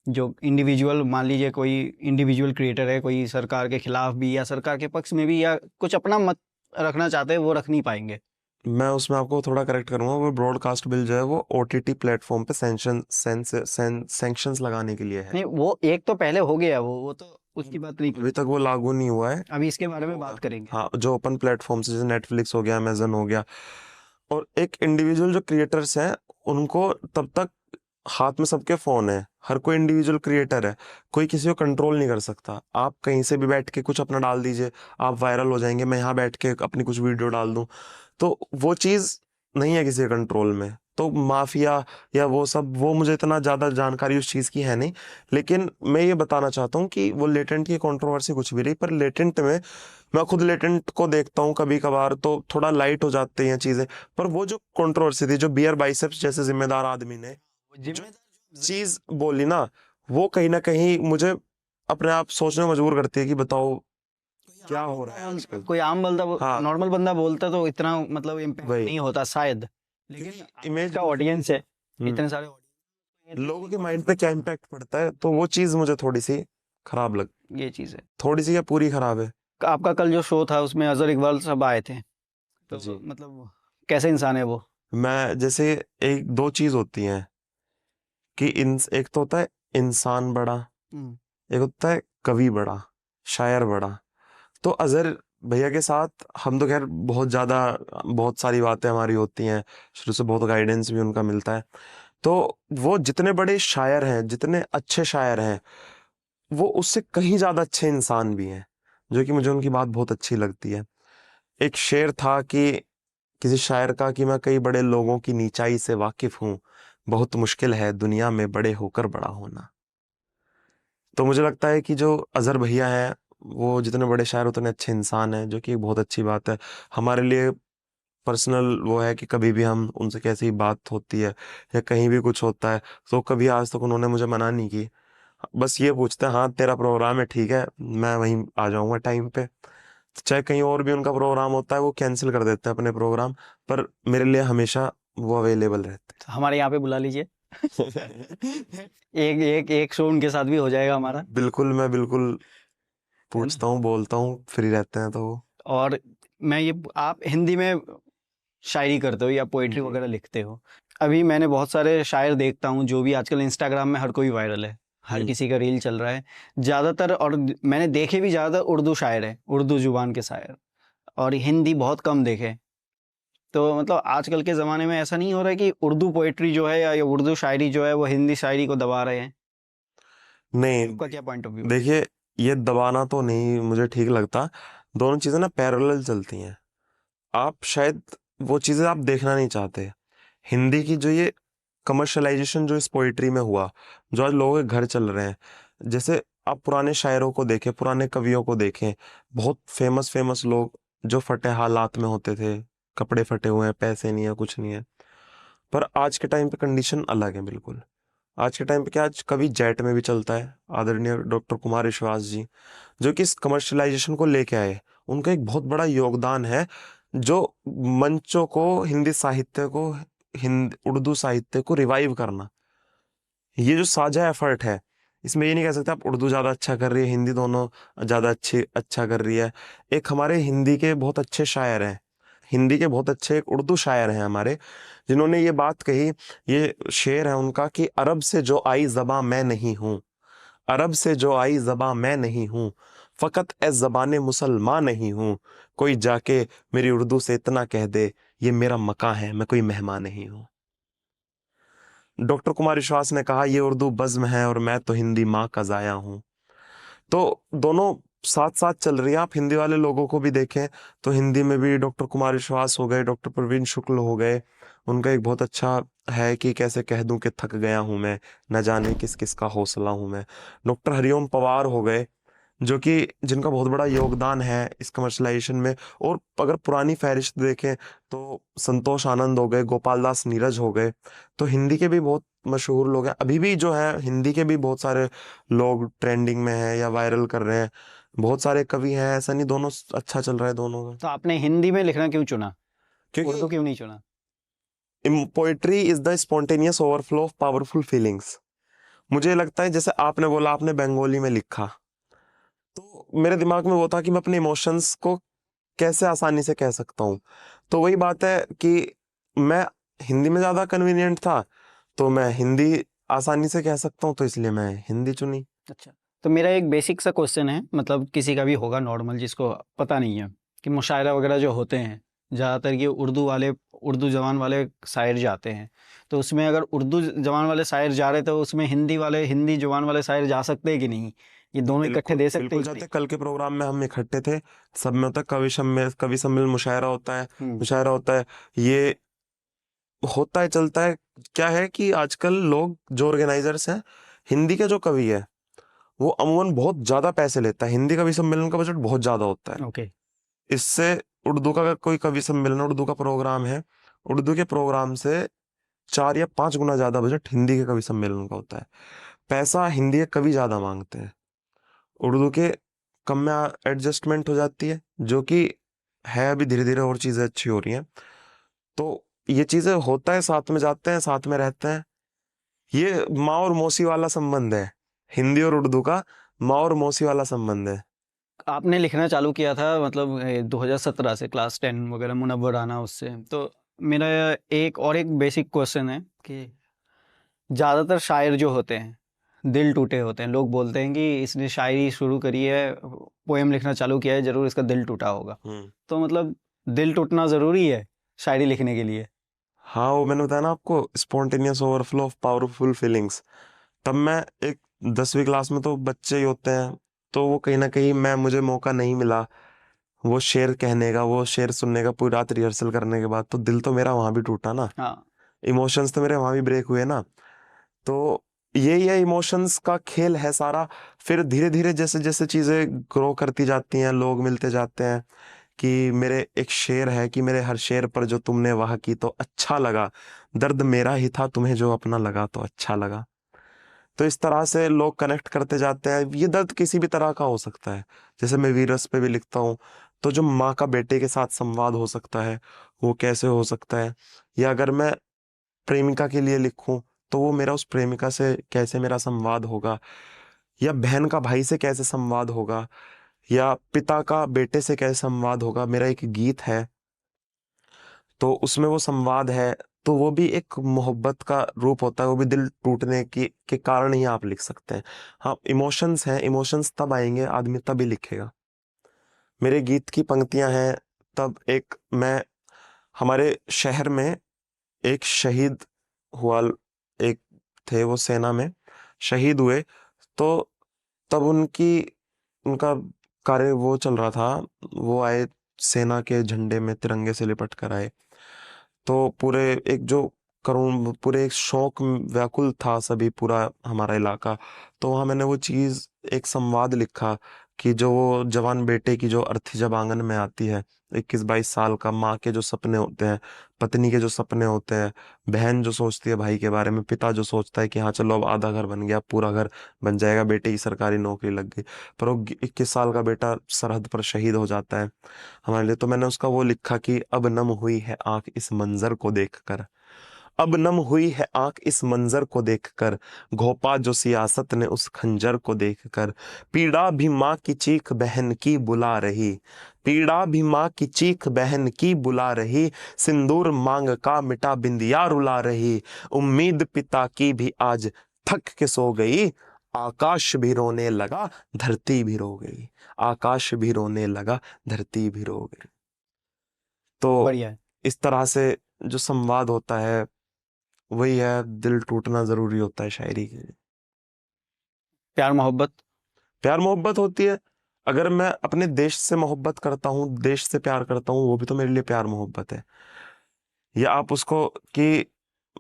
जो इंडिविजुअल, मान लीजिए कोई इंडिविजुअल क्रिएटर है, कोई सरकार के खिलाफ भी या सरकार के पक्ष में भी, या कुछ अपना मत रखना चाहते हैं, वो रख नहीं पाएंगे। मैं उसमें आपको थोड़ा करेक्ट करूंगा, वो ब्रॉडकास्ट बिल जो है वो ओटीटी प्लेटफॉर्म पे सैंक्शंस लगाने के लिए है। नहीं, वो एक तो पहले हो गया, वो तो उसकी बात नहीं अभी तक वो लागू नहीं हुआ है। अभी इसके बारे में होगा। बात करेंगे। हाँ, जो ओपन प्लेटफॉर्म जैसे नेटफ्लिक्स हो गया, अमेजन हो गया, और एक इंडिविजुअल जो क्रिएटर्स हैं, उनको तब तक हाथ में सबके फोन है, हर कोई इंडिविजुअल क्रिएटर है, कोई किसी को कंट्रोल नहीं कर सकता। आप कहीं से भी बैठ के कुछ अपना डाल दीजिए, आप वायरल हो जाएंगे, मैं यहाँ बैठ के अपनी कुछ वीडियो डाल दूं, तो वो चीज़ नहीं है किसी कंट्रोल में। तो माफिया या वो सब, वो मुझे इतना ज़्यादा जानकारी उस चीज़ की है नहीं, लेकिन मैं ये बताना चाहता हूँ कि वो लेटेंट की कंट्रोवर्सी कुछ भी रही, पर लेटेंट में मैं खुद लेटेंट को देखता हूँ कभी कभार, तो थोड़ा लाइट हो जाती हैं चीज़ें। पर वो जो कंट्रोवर्सी थी, जो बियर बाइसेप्स जैसे जिम्मेदार आदमी ने जो चीज बोली ना, वो कहीं ना कहीं मुझे अपने आप सोचने में मजबूर करती है कि बताओ क्या हो रहा है आजकल। कोई आम बंदा, हाँ, नॉर्मल बंदा बोलता तो इतना मतलब इम्पैक्ट वही नहीं होता शायद, लेकिन क्योंकि इमेज का ऑडियंस है, हम्म इतने सारे लोगों के माइंड पे क्या इम्पैक्ट पड़ता है, तो वो चीज मुझे थोड़ी सी खराब लग, ये चीज़ है। थोड़ी सी या पूरी खराब है। आपका कल जो शो था उसमें अजहर इकबाल सब आए थे, तो जी, मतलब कैसे इंसान है वो? मैं जैसे, एक दो चीज होती हैं कि एक तो होता है इंसान बड़ा, हम्म, एक होता है कवि बड़ा, शायर बड़ा। तो अजहर भैया के साथ हम तो खैर बहुत ज़्यादा, बहुत सारी बातें हमारी होती हैं, शुरू से बहुत गाइडेंस भी उनका मिलता है। तो वो जितने बड़े शायर हैं, जितने अच्छे शायर हैं, वो उससे कहीं ज़्यादा अच्छे इंसान भी हैं, जो कि मुझे उनकी बात बहुत अच्छी लगती है। एक शेर था कि किसी शायर का, कि मैं कई बड़े लोगों की नीचाई से वाकिफ हूँ, बहुत मुश्किल है दुनिया में बड़े होकर बड़ा होना। तो मुझे लगता है कि जो अजहर भैया हैं, वो जितने बड़े शायर उतने अच्छे इंसान हैं, जो कि एक बहुत अच्छी बात है हमारे लिए। पर्सनल वो है कि कभी भी हम उनसे कैसी बात होती है या कहीं भी कुछ होता है, तो कभी आज तक उन्होंने मुझे मना नहीं की। बस ये पूछते हैं, हाँ तेरा प्रोग्राम है, ठीक है, मैं वहीं आ जाऊंगा टाइम पे। चाहे कहीं और भी उनका प्रोग्राम होता है, वो कैंसिल कर देते हैं अपने प्रोग्राम, पर मेरे लिए हमेशा वो अवेलेबल रहते तो हमारे यहाँ पे बुला लीजिए। एक एक एक शो उनके साथ भी हो जाएगा हमारा, बिल्कुल, मैं बिल्कुल है ना? पूछता हूँ, बोलता हूँ, फ्री रहते हैं तो वो। और मैं ये, आप हिंदी में शायरी करते हो या पोएट्री जी, वगैरह लिखते हो? अभी मैंने बहुत सारे शायर देखता हूँ, जो भी आजकल इंस्टाग्राम में हर कोई वायरल है, हर हम्म किसी का रील चल रहा है ज़्यादातर, और मैंने देखे भी ज़्यादातर उर्दू शायर है, उर्दू जुबान के शायर, और हिंदी बहुत कम देखे। तो मतलब आजकल के ज़माने में ऐसा नहीं हो रहा है कि उर्दू पोएट्री जो है या ये उर्दू शायरी जो है वो हिंदी शायरी को दबा रहे हैं? नहीं, आपका क्या पॉइंट ऑफ व्यू है? देखिए, ये दबाना तो नहीं मुझे ठीक लगता, दोनों चीज़ें ना पैरेलल चलती हैं। आप शायद वो चीज़ें आप देखना नहीं चाहते, हिंदी की जो ये कमर्शलाइजेशन जो इस पोइट्री में हुआ, जो आज लोगों के घर चल रहे हैं, जैसे आप पुराने शायरों को देखें, पुराने कवियों को देखें, बहुत फेमस फेमस लोग जो फटे हालात में होते थे, कपड़े फटे हुए हैं, पैसे नहीं है, कुछ नहीं है, पर आज के टाइम पे कंडीशन अलग है बिल्कुल। आज के टाइम पे क्या, आज कवि जेट में भी चलता है, आदरणीय डॉक्टर कुमार विश्वास जी, जो कि इस कमर्शलाइजेशन को लेके आए, उनका एक बहुत बड़ा योगदान है, जो मंचों को, हिंदी साहित्य को, हिंद उर्दू साहित्य को रिवाइव करना। ये जो साझा एफर्ट है, इसमें ये नहीं कह सकते आप उर्दू ज़्यादा अच्छा कर रही है, हिंदी दोनों ज़्यादा अच्छा कर रही है। एक हमारे हिंदी के बहुत अच्छे शायर हैं, हिंदी के बहुत अच्छे एक उर्दू शायर हैं हमारे, जिन्होंने ये बात कही, ये शेर है उनका कि अरब से जो आई ज़बां मैं नहीं हूँ, अरब से जो आई ज़बां मैं नहीं हूँ, फ़कत ए ज़बान मुसलमान नहीं हूँ, कोई जाके मेरी उर्दू से इतना कह दे, ये मेरा मकां है, मैं कोई मेहमान नहीं हूँ। डॉक्टर कुमार विश्वास ने कहा, ये उर्दू बज़्म है और मैं तो हिंदी माँ का ज़ाया हूँ। तो दोनों साथ साथ चल रही है। आप हिंदी वाले लोगों को भी देखें तो हिंदी में भी डॉक्टर कुमार विश्वास हो गए, डॉक्टर प्रवीण शुक्ल हो गए, उनका एक बहुत अच्छा है कि कैसे कह दूं कि थक गया हूं मैं, न जाने किस किस का हौसला हूं मैं। डॉक्टर हरिओम पवार हो गए, जो कि जिनका बहुत बड़ा योगदान है इस कमर्शलाइजेशन में। और अगर पुरानी फहरिस्त देखें तो संतोष आनंद हो गए, गोपाल दास नीरज हो गए, तो हिंदी के भी बहुत मशहूर लोग हैं। अभी भी जो है हिंदी के भी बहुत सारे लोग ट्रेंडिंग में हैं या वायरल कर रहे हैं, बहुत सारे कवि हैं, ऐसा नहीं, दोनों अच्छा चल रहा है दोनों का। तो आपने हिंदी में लिखना क्यों चुना, क्योंकि उर्दू क्यों नहीं चुना? Poetry is the spontaneous overflow of powerful feelings. मुझे लगता है जैसे आपने बोला आपने बंगाली में लिखा, तो मेरे दिमाग में वो था कि मैं अपने इमोशंस को कैसे आसानी से कह सकता हूँ। तो वही बात है कि मैं हिंदी में ज़्यादा कन्वीनियंट था, तो मैं हिंदी आसानी से कह सकता हूँ, तो इसलिए मैं हिंदी चुनी। अच्छा, तो मेरा एक बेसिक सा क्वेश्चन है, मतलब किसी का भी होगा नॉर्मल जिसको पता नहीं है, कि मुशायरा वगैरह जो होते हैं ज़्यादातर ये उर्दू जवान वाले शायर जाते हैं, तो उसमें अगर उर्दू जवान वाले शायर जा रहे तो उसमें हिंदी जवान वाले शायर जा सकते हैं कि नहीं, ये दोनों इकट्ठे बिल्कुल दे सकते बिल्कुल हैं कि नहीं? जाते, कल के प्रोग्राम में हम इकट्ठे थे, सब में होता है कवि सम्मेलन, मुशायरा होता है, हम्म। मुशायरा होता है, ये होता है चलता है। क्या है कि आजकल लोग जो ऑर्गेनाइजर्स हैं, हिंदी के जो कवि है वो अमूमन बहुत ज्यादा पैसे लेता है, हिंदी कवि सम्मेलन का बजट बहुत ज्यादा होता है। ओके। इससे उर्दू का अगर कोई कवि सम्मेलन, उर्दू का प्रोग्राम है, उर्दू के प्रोग्राम से 4 या 5 गुना ज्यादा बजट हिंदी के कवि सम्मेलन का होता है। पैसा हिंदी के कवि ज्यादा मांगते हैं, उर्दू के कम में एडजस्टमेंट हो जाती है, जो कि है। अभी धीरे धीरे और चीजें अच्छी हो रही हैं, तो ये चीजें होता है, साथ में जाते हैं, साथ में रहते हैं। ये माँ और मौसी वाला संबंध है, हिंदी और उर्दू का माँ और मौसी वाला संबंध है। आपने लिखना चालू किया था मतलब 2017 से, क्लास 10 वगैरह मुनव्वर आना उससे, तो मेरा एक बेसिक क्वेश्चन है कि ज़्यादातर शायर जो होते हैं दिल टूटे होते हैं, लोग बोलते हैं कि इसने शायरी शुरू करी है, पोएम लिखना चालू किया है, ज़रूर इसका दिल टूटा होगा। हम्म। तो मतलब दिल टूटना ज़रूरी है शायरी लिखने के लिए? हाँ, वो मैंने बताया ना आपको, spontaneous overflow of powerful feelings. तब मैं एक 10वीं क्लास में, तो बच्चे ही होते हैं, तो वो कहीं ना कहीं मैं मुझे मौका नहीं मिला वो शेर कहने का, वो शेर सुनने का, पूरी रात रिहर्सल करने के बाद, तो दिल तो मेरा वहां भी टूटा ना, हाँ। इमोशंस तो मेरे वहां भी ब्रेक हुए ना। तो यही है, इमोशंस का खेल है सारा। फिर धीरे धीरे जैसे जैसे चीजें ग्रो करती जाती हैं, लोग मिलते जाते हैं, कि मेरे एक शेर है कि मेरे हर शेर पर जो तुमने वाह की तो अच्छा लगा, दर्द मेरा ही था तुम्हें जो अपना लगा तो अच्छा लगा। तो इस तरह से लोग कनेक्ट करते जाते हैं। ये दर्द किसी भी तरह का हो सकता है, जैसे मैं वीरस पे भी लिखता हूँ, तो जो माँ का बेटे के साथ संवाद हो सकता है, वो कैसे हो सकता है। या अगर मैं प्रेमिका के लिए लिखूं, तो वो मेरा उस प्रेमिका से कैसे मेरा संवाद होगा, या बहन का भाई से कैसे संवाद होगा, या पिता का बेटे से कैसे संवाद होगा। मेरा एक गीत है, तो उसमें वो संवाद है, तो वो भी एक मोहब्बत का रूप होता है, वो भी दिल टूटने की के कारण ही आप लिख सकते हैं। हाँ, इमोशंस हैं, इमोशंस तब आएंगे आदमी तभी लिखेगा। मेरे गीत की पंक्तियां हैं, तब एक मैं, हमारे शहर में एक शहीद हुआ, एक थे वो सेना में शहीद हुए, तो तब उनका कार्य वो चल रहा था, वो आए सेना के झंडे में तिरंगे से लिपट कर आए, तो पूरे एक जो करुण, पूरे एक शोक में व्याकुल था सभी, पूरा हमारा इलाका। तो वहाँ मैंने वो चीज़, एक संवाद लिखा कि जो वो जवान बेटे की जो अर्थी जब आंगन में आती है, 21-22 साल का, माँ के जो सपने होते हैं, पत्नी के जो सपने होते हैं, बहन जो सोचती है भाई के बारे में, पिता जो सोचता है कि हाँ चलो अब आधा घर बन गया, पूरा घर बन जाएगा, बेटे की सरकारी नौकरी लग गई, पर वो 21 साल का बेटा सरहद पर शहीद हो जाता है हमारे लिए। तो मैंने उसका वो लिखा कि अब नम हुई है आंख इस मंजर को देखकर, अब नम हुई है आंख इस मंजर को देखकर, घोपा जो सियासत ने उस खंजर को देखकर। पीड़ा भी माँ की चीख बहन की बुला रही, पीड़ा भी माँ की चीख बहन की बुला रही। सिंदूर मांग का मिटा बिंदिया रुला रही, उम्मीद पिता की भी आज थक के सो गई। आकाश भी रोने लगा धरती भी रो गई, आकाश भी रोने लगा धरती भी रो गई। तो बढ़िया है। इस तरह से जो संवाद होता है वही है, दिल टूटना जरूरी होता है शायरी के लिए। प्यार मोहब्बत। प्यार मोहब्बत होती है। अगर मैं अपने देश से मोहब्बत करता हूँ, देश से प्यार करता हूँ, वो भी तो मेरे लिए प्यार मोहब्बत है। या आप उसको कि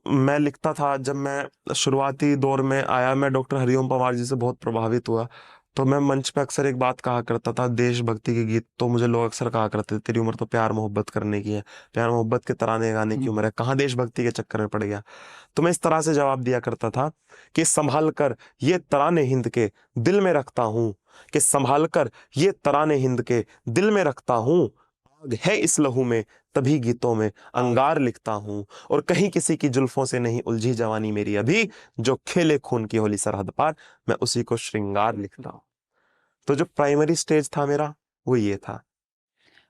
मैं लिखता था जब मैं शुरुआती दौर में आया, मैं डॉक्टर हरिओम पवार जी से बहुत प्रभावित हुआ। तो मैं मंच पे अक्सर एक बात कहा करता था, देशभक्ति के गीत तो मुझे लोग अक्सर कहा करते थे तेरी उम्र तो प्यार मोहब्बत करने की है, प्यार मोहब्बत के तराने गाने की उम्र है, कहाँ देशभक्ति के चक्कर में पड़ गया। तो मैं इस तरह से जवाब दिया करता था कि संभाल कर ये तराने हिंद के दिल में रखता हूँ, कि संभाल कर ये तराने हिंद के दिल में रखता हूँ। आग है इस लहू में तभी गीतों में अंगार लिखता हूँ, और कहीं किसी की जुल्फों से नहीं उलझी जवानी मेरी अभी, जो खेले खून की होली सरहद पार मैं उसी को श्रृंगार लिखता हूँ। तो जो प्राइमरी स्टेज था मेरा वो ये था।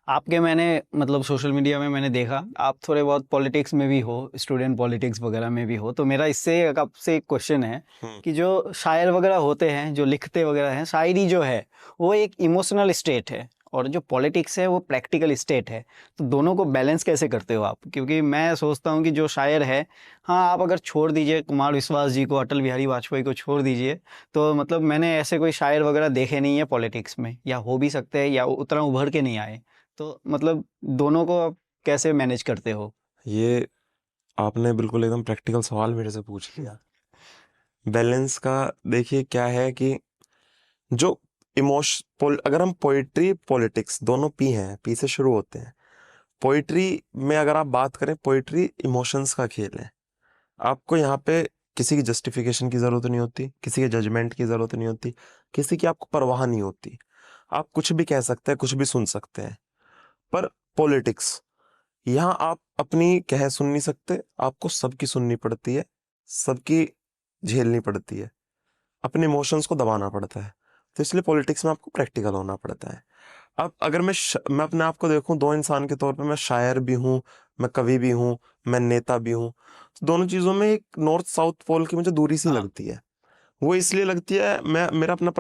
आपके मैंने मतलब सोशल मीडिया में मैंने देखा आप थोड़े बहुत पॉलिटिक्स में भी हो, स्टूडेंट पॉलिटिक्स वगैरह में भी हो, तो मेरा इससे आपसे एक क्वेश्चन है हम्म। कि जो शायर वगैरह होते हैं, जो लिखते वगैरह हैं, शायरी जो है वो एक इमोशनल स्टेट है और जो पॉलिटिक्स है वो प्रैक्टिकल स्टेट है। तो दोनों को बैलेंस कैसे करते हो आप? क्योंकि मैं सोचता हूँ कि जो शायर है, हाँ आप अगर छोड़ दीजिए कुमार विश्वास जी को, अटल बिहारी वाजपेयी को छोड़ दीजिए, तो मतलब मैंने ऐसे कोई शायर वगैरह देखे नहीं है पॉलिटिक्स में, या हो भी सकते हैं या उतना उभर के नहीं आए। तो मतलब दोनों को आप कैसे मैनेज करते हो? ये आपने बिल्कुल एकदम प्रैक्टिकल सवाल मेरे से पूछ लिया। बैलेंस का देखिए क्या है कि जो अगर हम पोइट्री पॉलिटिक्स दोनों पी हैं, पी से शुरू होते हैं। पोइट्री में अगर आप बात करें, पोइट्री इमोशंस का खेल है। आपको यहाँ पे किसी की जस्टिफिकेशन की जरूरत नहीं होती, किसी के जजमेंट की जरूरत नहीं होती, किसी की आपको परवाह नहीं होती। आप कुछ भी कह सकते हैं, कुछ भी सुन सकते हैं। पर पॉलिटिक्स, यहाँ आप अपनी कह सुन नहीं सकते, आपको सबकी सुननी पड़ती है, सबकी झेलनी पड़ती है, अपने इमोशंस को दबाना पड़ता है। तो इसलिए पॉलिटिक्स में आपको प्रैक्टिकल होना पड़ता है। अब अगर मैं अपने आप को देखूं दो इंसान के तौर पे, मैं शायर भी हूँ, मैं कवि भी हूँ, मैं नेता भी हूँ। तो दोनों चीज़ों में एक नॉर्थ साउथ पोल की मुझे दूरी सी हाँ। लगती है। वो इसलिए लगती है, मैं मेरा अपना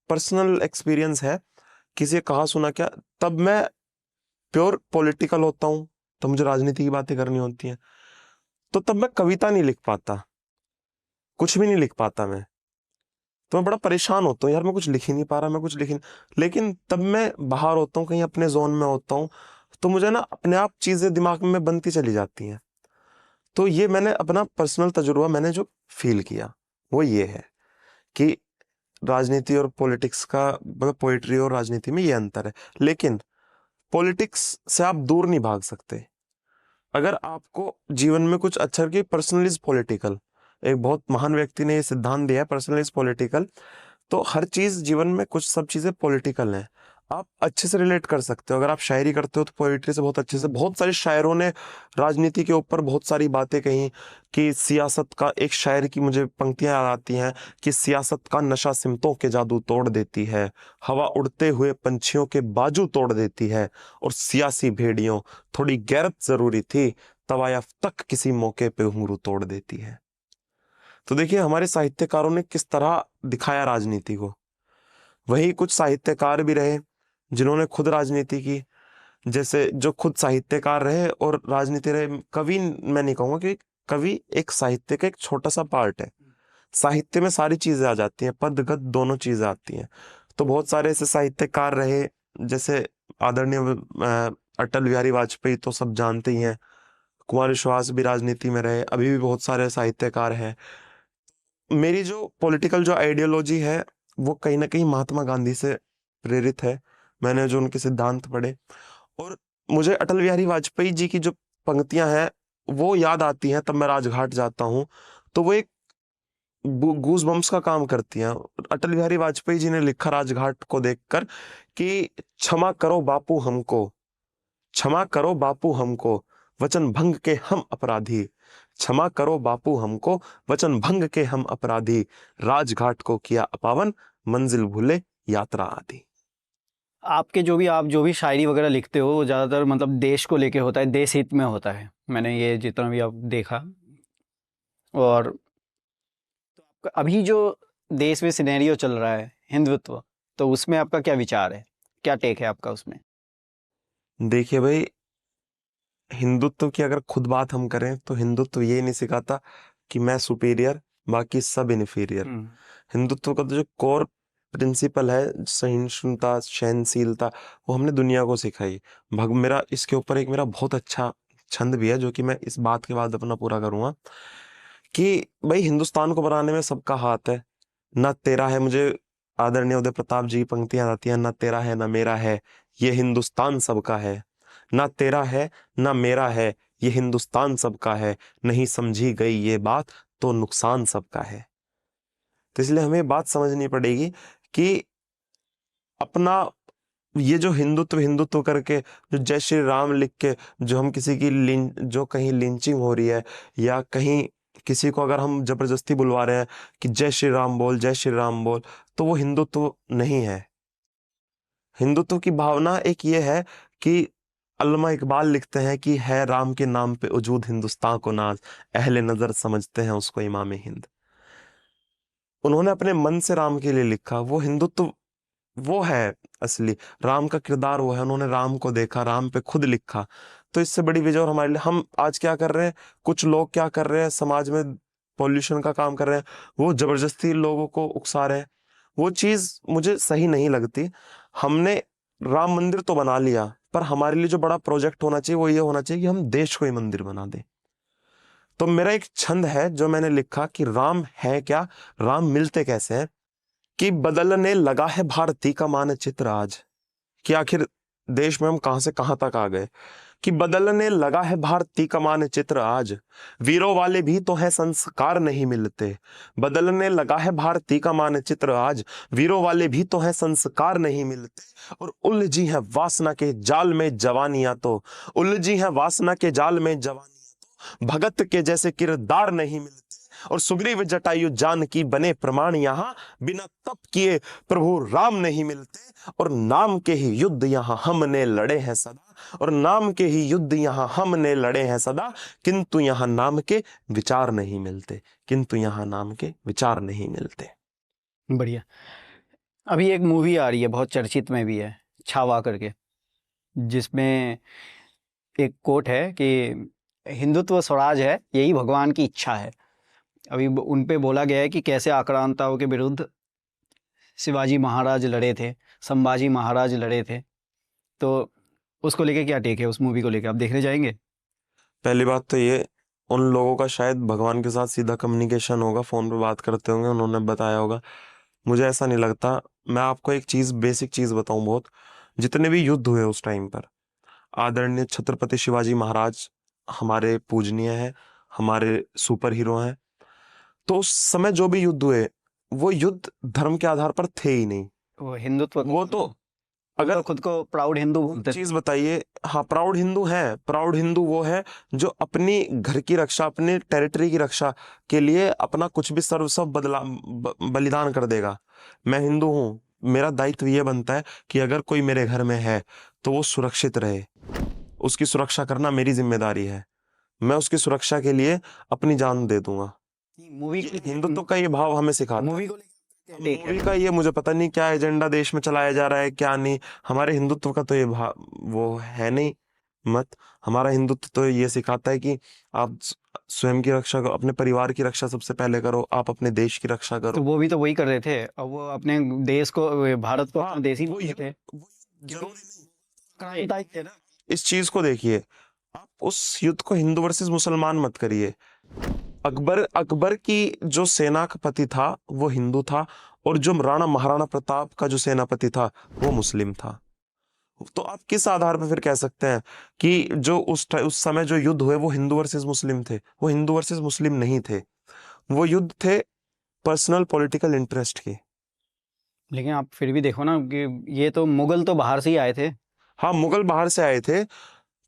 पर्सनल एक्सपीरियंस है, किसी कहा सुना क्या, तब मैं प्योर पॉलिटिकल होता हूँ, तो मुझे राजनीति की बातें करनी होती हैं, तो तब मैं कविता नहीं लिख पाता, कुछ भी नहीं लिख पाता मैं। तो मैं बड़ा परेशान होता हूँ यार, मैं कुछ लिख ही नहीं पा रहा, मैं कुछ लिख ही नहीं। लेकिन तब मैं बाहर होता हूँ, कहीं अपने जोन में होता हूँ, तो मुझे ना अपने आप चीजें दिमाग में बनती चली जाती हैं। तो ये मैंने अपना पर्सनल तजुर्बा, मैंने जो फील किया वो ये है कि राजनीति और पॉलिटिक्स का मतलब पोइट्री और राजनीति में ये अंतर है। लेकिन पॉलिटिक्स से आप दूर नहीं भाग सकते। अगर आपको जीवन में कुछ अच्छा, कि पर्सनल इज पॉलिटिकल, एक बहुत महान व्यक्ति ने ये सिद्धांत दिया है, पर्सनल इज पॉलिटिकल। तो हर चीज जीवन में कुछ सब चीजें पॉलिटिकल हैं। आप अच्छे से रिलेट कर सकते हो, अगर आप शायरी करते हो तो पोइट्री से बहुत अच्छे से। बहुत सारे शायरों ने राजनीति के ऊपर बहुत सारी बातें कही, कि सियासत का, एक शायर की मुझे पंक्तियां याद आती हैं कि सियासत का नशा सिमतों के जादू तोड़ देती है, हवा उड़ते हुए पंछियों के बाजू तोड़ देती है, और सियासी भेड़ियों थोड़ी गैरत जरूरी थी, तवायफ तक किसी मौके पे घुंघरू तोड़ देती है। तो देखिए हमारे साहित्यकारों ने किस तरह दिखाया राजनीति को। वही कुछ साहित्यकार भी रहे जिन्होंने खुद राजनीति की, जैसे जो खुद साहित्यकार रहे और राजनीति रहे। कवि मैं नहीं कहूंगा, कि कवि एक साहित्य का एक छोटा सा पार्ट है। साहित्य में सारी चीजें आ जाती हैं, पद गद दोनों चीजें आती हैं। तो बहुत सारे ऐसे साहित्यकार रहे, जैसे आदरणीय अटल बिहारी वाजपेयी तो सब जानते ही हैं। कुमार विश्वास भी राजनीति में रहे, अभी भी बहुत सारे साहित्यकार हैं। मेरी जो पॉलिटिकल जो आइडियोलॉजी है वो कहीं ना कहीं महात्मा गांधी से प्रेरित है। मैंने जो उनके सिद्धांत पढ़े, और मुझे अटल बिहारी वाजपेयी जी की जो पंक्तियां हैं वो याद आती हैं, तब मैं राजघाट जाता हूँ। तो वो एक गूज बम्स का काम करती हैं। अटल बिहारी वाजपेयी जी ने लिखा राजघाट को देखकर कि क्षमा करो बापू हमको, क्षमा करो बापू हमको, वचन भंग के हम अपराधी, क्षमा करो बापू हमको, वचन भंग के हम अपराधी, राजघाट को किया अपावन, मंजिल भूले यात्रा आदि। आपके आप जो भी शायरी वगैरह लिखते हो वो ज़्यादातर मतलब देश को लेके होता है, देश हित में होता है, मैंने ये जितना भी आप देखा। और अभी जो देश में सिनेरियो चल रहा है हिंदुत्व, तो उसमें आपका क्या विचार है, क्या टेक है आपका उसमें? देखिए भाई, हिंदुत्व की अगर खुद बात हम करें तो हिंदुत्व ये नहीं सिखाता कि मैं सुपीरियर, बाकी सब इन्फीरियर। हिंदुत्व का तो जो कोर प्रिंसिपल है, सहिष्णुता, सहनशीलता, वो हमने दुनिया को सिखाई। मेरा इसके ऊपर एक मेरा बहुत अच्छा छंद भी है, जो कि मैं इस बात के बाद अपना पूरा करूंगा, कि भाई हिंदुस्तान को बनाने में सबका हाथ है। ना तेरा है, मुझे आदरणीय उदय प्रताप जी की पंक्तियां आती हैं, ना तेरा है ना मेरा है, ये हिंदुस्तान सबका है। ना तेरा है ना मेरा है, ये हिंदुस्तान सबका है, नहीं समझी गई ये बात तो नुकसान सबका है। तो इसलिए हमें बात समझनी पड़ेगी कि अपना ये जो हिंदुत्व हिंदुत्व करके, जो जय श्री राम लिख के, जो हम किसी की जो कहीं लिंचिंग हो रही है, या कहीं किसी को अगर हम जबरदस्ती बुलवा रहे हैं कि जय श्री राम बोल, जय श्री राम बोल, तो वो हिंदुत्व नहीं है। हिंदुत्व की भावना एक ये है कि अल्लामा इकबाल लिखते हैं कि है राम के नाम पे वजूद हिंदुस्तान को नाज, अहले नजर समझते हैं उसको इमाम हिंद। उन्होंने अपने मन से राम के लिए लिखा, वो हिंदुत्व वो है असली। राम का किरदार वो है, उन्होंने राम को देखा, राम पे खुद लिखा। तो इससे बड़ी विजय और हमारे लिए, हम आज क्या कर रहे हैं, कुछ लोग क्या कर रहे हैं, समाज में पॉल्यूशन का काम कर रहे हैं, वो जबरदस्ती लोगों को उकसा रहे हैं। वो चीज मुझे सही नहीं लगती। हमने राम मंदिर तो बना लिया, पर हमारे लिए जो बड़ा प्रोजेक्ट होना चाहिए वो ये होना चाहिए कि हम देश को ही मंदिर बना दें। तो मेरा एक छंद है जो मैंने लिखा कि राम है क्या, राम मिलते कैसे हैं, कि बदलने लगा है भारती का मानचित्र आज, कि आखिर देश में हम कहां से कहां तक आ गए, कि बदलने लगा है भारती का मानचित्र आज, वीरों वाले भी तो है संस्कार नहीं मिलते। बदलने लगा है भारती का मानचित्र आज, वीरों वाले भी तो है संस्कार नहीं मिलते। और उलझी है वासना के जाल में जवानियां तो, उलझी है वासना के जाल में जवानियां तो, भगत के जैसे किरदार नहीं मिलते। और सुग्रीव जटायु जान की बने प्रमाण यहाँ, बिना तप किए प्रभु राम नहीं मिलते। और नाम के ही युद्ध यहाँ हमने लड़े हैं सदा, और नाम के ही युद्ध यहाँ हमने लड़े हैं सदा, किंतु यहाँ नाम के विचार नहीं मिलते, किंतु यहाँ नाम के विचार नहीं मिलते। बढ़िया। अभी एक मूवी आ रही है, बहुत चर्चित में भी है, छावा करके, जिसमें एक कोट है कि हिंदुत्व स्वराज है, यही भगवान की इच्छा है। अभी उन पे बोला गया है कि कैसे आक्रांताओं के विरुद्ध शिवाजी महाराज लड़े थे, संभाजी महाराज लड़े थे। तो उसको लेके क्या टेक है, उस मूवी को लेके आप देखने जाएंगे? पहली बात तो ये, उन लोगों का शायद भगवान के साथ सीधा कम्युनिकेशन होगा, फोन पे बात करते होंगे, उन्होंने बताया होगा, मुझे ऐसा नहीं लगता। मैं आपको एक चीज, बेसिक चीज बताऊं, बहुत जितने भी युद्ध हुए उस टाइम पर, आदरणीय छत्रपति शिवाजी महाराज हमारे पूजनीय हैं, हमारे सुपर हीरो हैं। तो उस समय जो भी युद्ध हुए, वो युद्ध धर्म के आधार पर थे ही नहीं। वो हिंदुत्व, वो तो अगर अगर खुद को प्राउड हिंदू बोलते थे। चीज बताइए, हाँ प्राउड हिंदू है। प्राउड हिंदू वो है जो अपनी घर की रक्षा, अपनी टेरिटरी की रक्षा के लिए अपना कुछ भी सर्वस्व बलिदान कर देगा। मैं हिंदू हूँ, मेरा दायित्व ये बनता है कि अगर कोई मेरे घर में है तो वो सुरक्षित रहे, उसकी सुरक्षा करना मेरी जिम्मेदारी है। मैं उसकी सुरक्षा के लिए अपनी जान दे दूंगा। मूवी हिंदुत्व का ये भाव हमें सिखाता है। मूवी को लेके टेक मूवी है? का ये मुझे पता नहीं क्या एजेंडा देश में चलाया जा रहा है, क्या नहीं। हमारे हिंदुत्व का तो ये वो है नहीं मत। हमारा हिंदुत्व तो ये सिखाता है कि आप स्वयं की रक्षा करो, अपने परिवार की रक्षा सबसे पहले करो, आप अपने देश की रक्षा तो करो। वो भी तो वही कर रहे थे, और वो अपने देश को, भारत को हाँ, अपना देश ही वो मानते थे। वो जरूरी नहीं। क्रांतिकारी थे ना। इस चीज को देखिए, आप उस युद्ध को हिंदू वर्सेस मुसलमान मत करिए। अकबर की जो सेना का पति था वो हिंदू था, और जो राणा महाराणा प्रताप का जो सेनापति था वो मुस्लिम था। तो आप किस आधार पर फिर कह सकते हैं कि जो उस समय जो युद्ध हुए वो हिंदू वर्सेस मुस्लिम थे? वो हिंदू वर्सेस मुस्लिम नहीं थे, वो युद्ध थे पर्सनल पॉलिटिकल इंटरेस्ट के। लेकिन आप फिर भी देखो ना कि ये तो मुगल तो बाहर से ही आए थे। हाँ, मुगल बाहर से आए थे,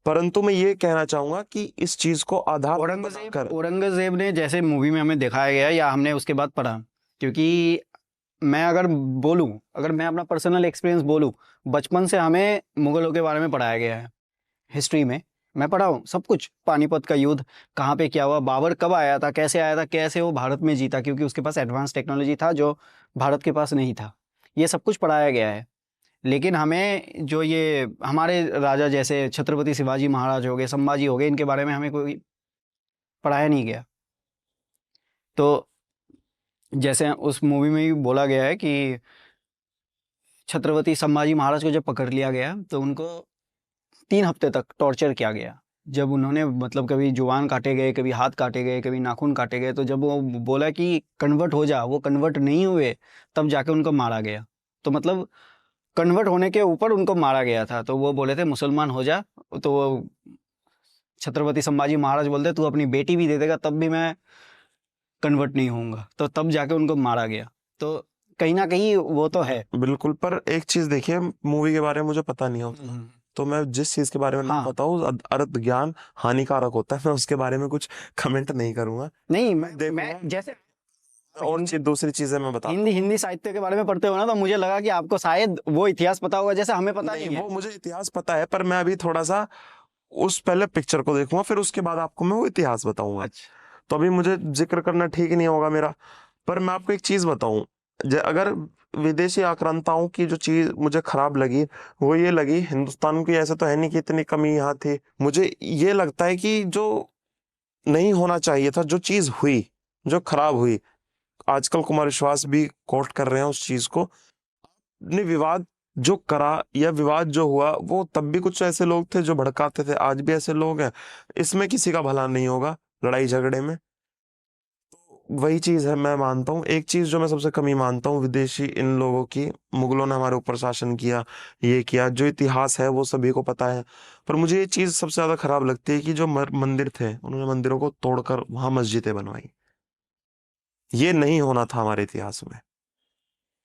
परंतु मैं ये कहना चाहूंगा कि इस चीज को आधार बनाकर औरंगजेब ने जैसे मूवी में हमें दिखाया गया या हमने उसके बाद पढ़ा, क्योंकि मैं अगर बोलूं, अगर मैं अपना पर्सनल एक्सपीरियंस बोलूं, बचपन से हमें मुगलों के बारे में पढ़ाया गया है। हिस्ट्री में मैं पढ़ा हूँ सब कुछ, पानीपत का युद्ध कहाँ पे क्या हुआ, बाबर कब आया था, कैसे वो भारत में जीता, क्योंकि उसके पास एडवांस टेक्नोलॉजी था जो भारत के पास नहीं था। ये सब कुछ पढ़ाया गया है। लेकिन हमें जो ये हमारे राजा जैसे छत्रपति शिवाजी महाराज हो गए, संभाजी हो गए, इनके बारे में हमें कोई पढ़ाया नहीं गया। तो जैसे उस मूवी में भी बोला गया है कि छत्रपति संभाजी महाराज को जब पकड़ लिया गया तो उनको 3 हफ्ते तक टॉर्चर किया गया। जब उन्होंने मतलब कभी जुबान काटे गए, कभी हाथ काटे गए, कभी नाखून काटे गए, तो जब वो बोला कि कन्वर्ट हो जा, वो कन्वर्ट नहीं हुए, तब जाके उनको मारा गया। तो मतलब कन्वर्ट होने के ऊपर उनको मारा गया था। तो वो बोले थे मुसलमान हो जा, तो वो छत्रपति संभाजी महाराज बोलते तू अपनी बेटी भी दे देगा तब भी मैं कन्वर्ट नहीं होऊंगा, तो तब जाके उनको मारा गया। तो कहीं ना कहीं वो तो है। बिल्कुल। पर एक चीज देखिए, मूवी के बारे में मुझे पता नहीं होता, तो मैं जिस चीज के बारे में नहीं हाँ पता हूँ, अर्ध ज्ञान हानिकारक होता है, मैं उसके बारे में कुछ कमेंट नहीं करूंगा। नहीं, देखूंगा। मैं जैसे और दूसरी चीजें मैं बता हिंदी साहित्य के बारे में पढ़ते हो ना, तो मुझे लगा कि आपको शायद वो इतिहास पता होगा जैसे हमें पता नहीं है। वो मुझे इतिहास पता है, पर मैं अभी थोड़ा सा उस पहले पिक्चर को देखूंगा, फिर उसके बाद आपको मैं वो इतिहास बताऊंगा। अच्छा। तो अभी मुझे जिक्र करना ठीक नहीं होगा मेरा। पर मैं आपको एक चीज बताऊं, अगर विदेशी आक्रांताओं की जो चीज मुझे खराब लगी, वो ये लगी, हिंदुस्तान की ऐसा तो है नहीं कि इतनी कमी यहाँ थी। मुझे ये लगता है कि जो नहीं होना चाहिए था, जो चीज हुई, जो खराब हुई, आजकल कुमार विश्वास भी कोट कर रहे हैं उस चीज को, ने विवाद जो करा या विवाद जो हुआ, वो तब भी कुछ ऐसे लोग थे जो भड़काते थे, आज भी ऐसे लोग हैं। इसमें किसी का भला नहीं होगा लड़ाई झगड़े में। वही चीज है, मैं मानता हूँ एक चीज जो मैं सबसे कमी मानता हूँ विदेशी इन लोगों की, मुगलों ने हमारे ऊपर शासन किया, ये किया, जो इतिहास है वो सभी को पता है। पर मुझे ये चीज सबसे ज्यादा खराब लगती है कि जो मंदिर थे, उन्होंने मंदिरों को तोड़कर वहां मस्जिदें बनवाई। ये नहीं होना था हमारे इतिहास में,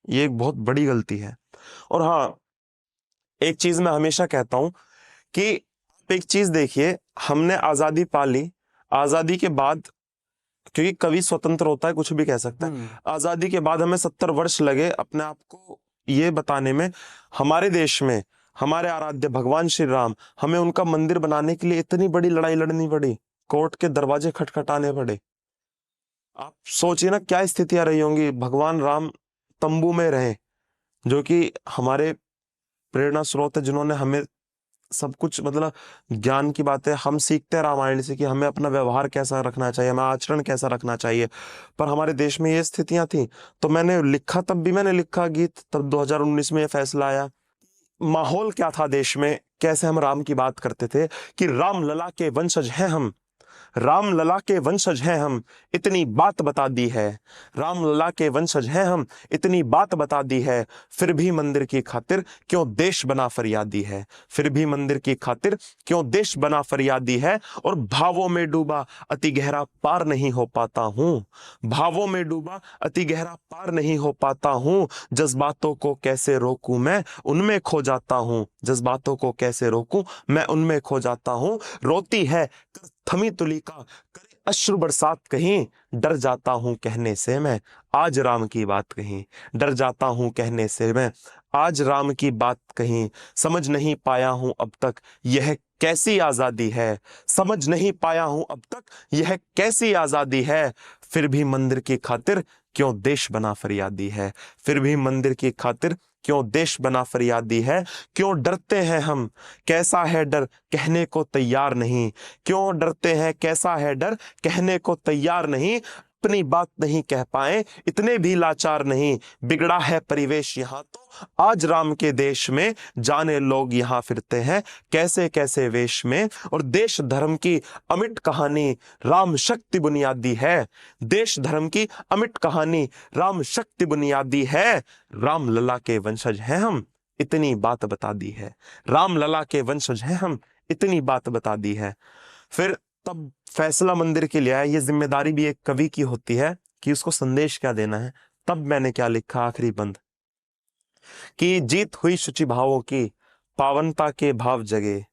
ये एक बहुत बड़ी गलती है। और हाँ, एक चीज मैं हमेशा कहता हूं कि आप एक चीज देखिए, हमने आजादी पा ली, आजादी के बाद, क्योंकि कवि स्वतंत्र होता है, कुछ भी कह सकता है, आजादी के बाद हमें 70 वर्ष लगे अपने आप को ये बताने में, हमारे देश में हमारे आराध्य भगवान श्री राम, हमें उनका मंदिर बनाने के लिए इतनी बड़ी लड़ाई लड़नी पड़ी, कोर्ट के दरवाजे खटखटाने पड़े। आप सोचिए ना क्या स्थितियां रही होंगी। भगवान राम तंबू में रहे, जो कि हमारे प्रेरणा स्रोत है, जिन्होंने हमें सब कुछ, मतलब ज्ञान की बातें हम सीखते हैं रामायण से कि हमें अपना व्यवहार कैसा रखना चाहिए, हमें आचरण कैसा रखना चाहिए। पर हमारे देश में ये स्थितियां थी। तो मैंने लिखा, तब भी मैंने लिखा गीत, तब 2019 में ये फैसला आया। माहौल क्या था देश में, कैसे हम राम की बात करते थे कि राम लला के वंशज हैं हम, राम लला के वंशज हैं हम, इतनी बात बता दी है, राम लला के वंशज हैं हम, इतनी बात बता दी है, फिर भी मंदिर की खातिर क्यों देश बना फरियादी है, फिर भी मंदिर की खातिर क्यों देश बना फरियादी है। और भावों में डूबा अति गहरा पार नहीं हो पाता हूं, भावों में डूबा अति गहरा पार नहीं हो पाता हूं, जज्बातों को कैसे रोकूं मैं उनमें खो जाता हूं, जज्बातों को कैसे रोकूं मैं उनमें खो जाता हूं। रोती है थमी तुलिका करे अश्रु बरसात कहीं, डर जाता हूं कहने से मैं आज राम की बात कहीं, डर जाता हूं कहने से मैं आज राम की बात कहीं। समझ नहीं पाया हूं अब तक यह कैसी आजादी है, समझ नहीं पाया हूं अब तक यह कैसी आजादी है, फिर भी मंदिर की खातिर क्यों देश बना फरियादी है, फिर भी मंदिर की खातिर क्यों देश बना फरियादी है। क्यों डरते हैं हम, कैसा है डर कहने को तैयार नहीं, क्यों डरते हैं, कैसा है डर कहने को तैयार नहीं, अपनी बात नहीं कह पाए इतने भी लाचार नहीं, बिगड़ा है परिवेश यहाँ तो आज राम के देश में, जाने लोग यहाँ फिरते हैं कैसे कैसे वेश में। और देश धर्म की अमिट कहानी राम शक्ति बुनियादी है, देश धर्म की अमिट कहानी राम शक्ति बुनियादी है, राम लला के वंशज हैं हम इतनी बात बता दी है, राम लला के वंशज हैं हम इतनी बात बता दी है। फिर तब फैसला मंदिर के लिए आया। ये जिम्मेदारी भी एक कवि की होती है कि उसको संदेश क्या देना है। तब मैंने क्या लिखा आखिरी बंद कि जीत हुई शुचि भावों की, पावनता के भाव जगे,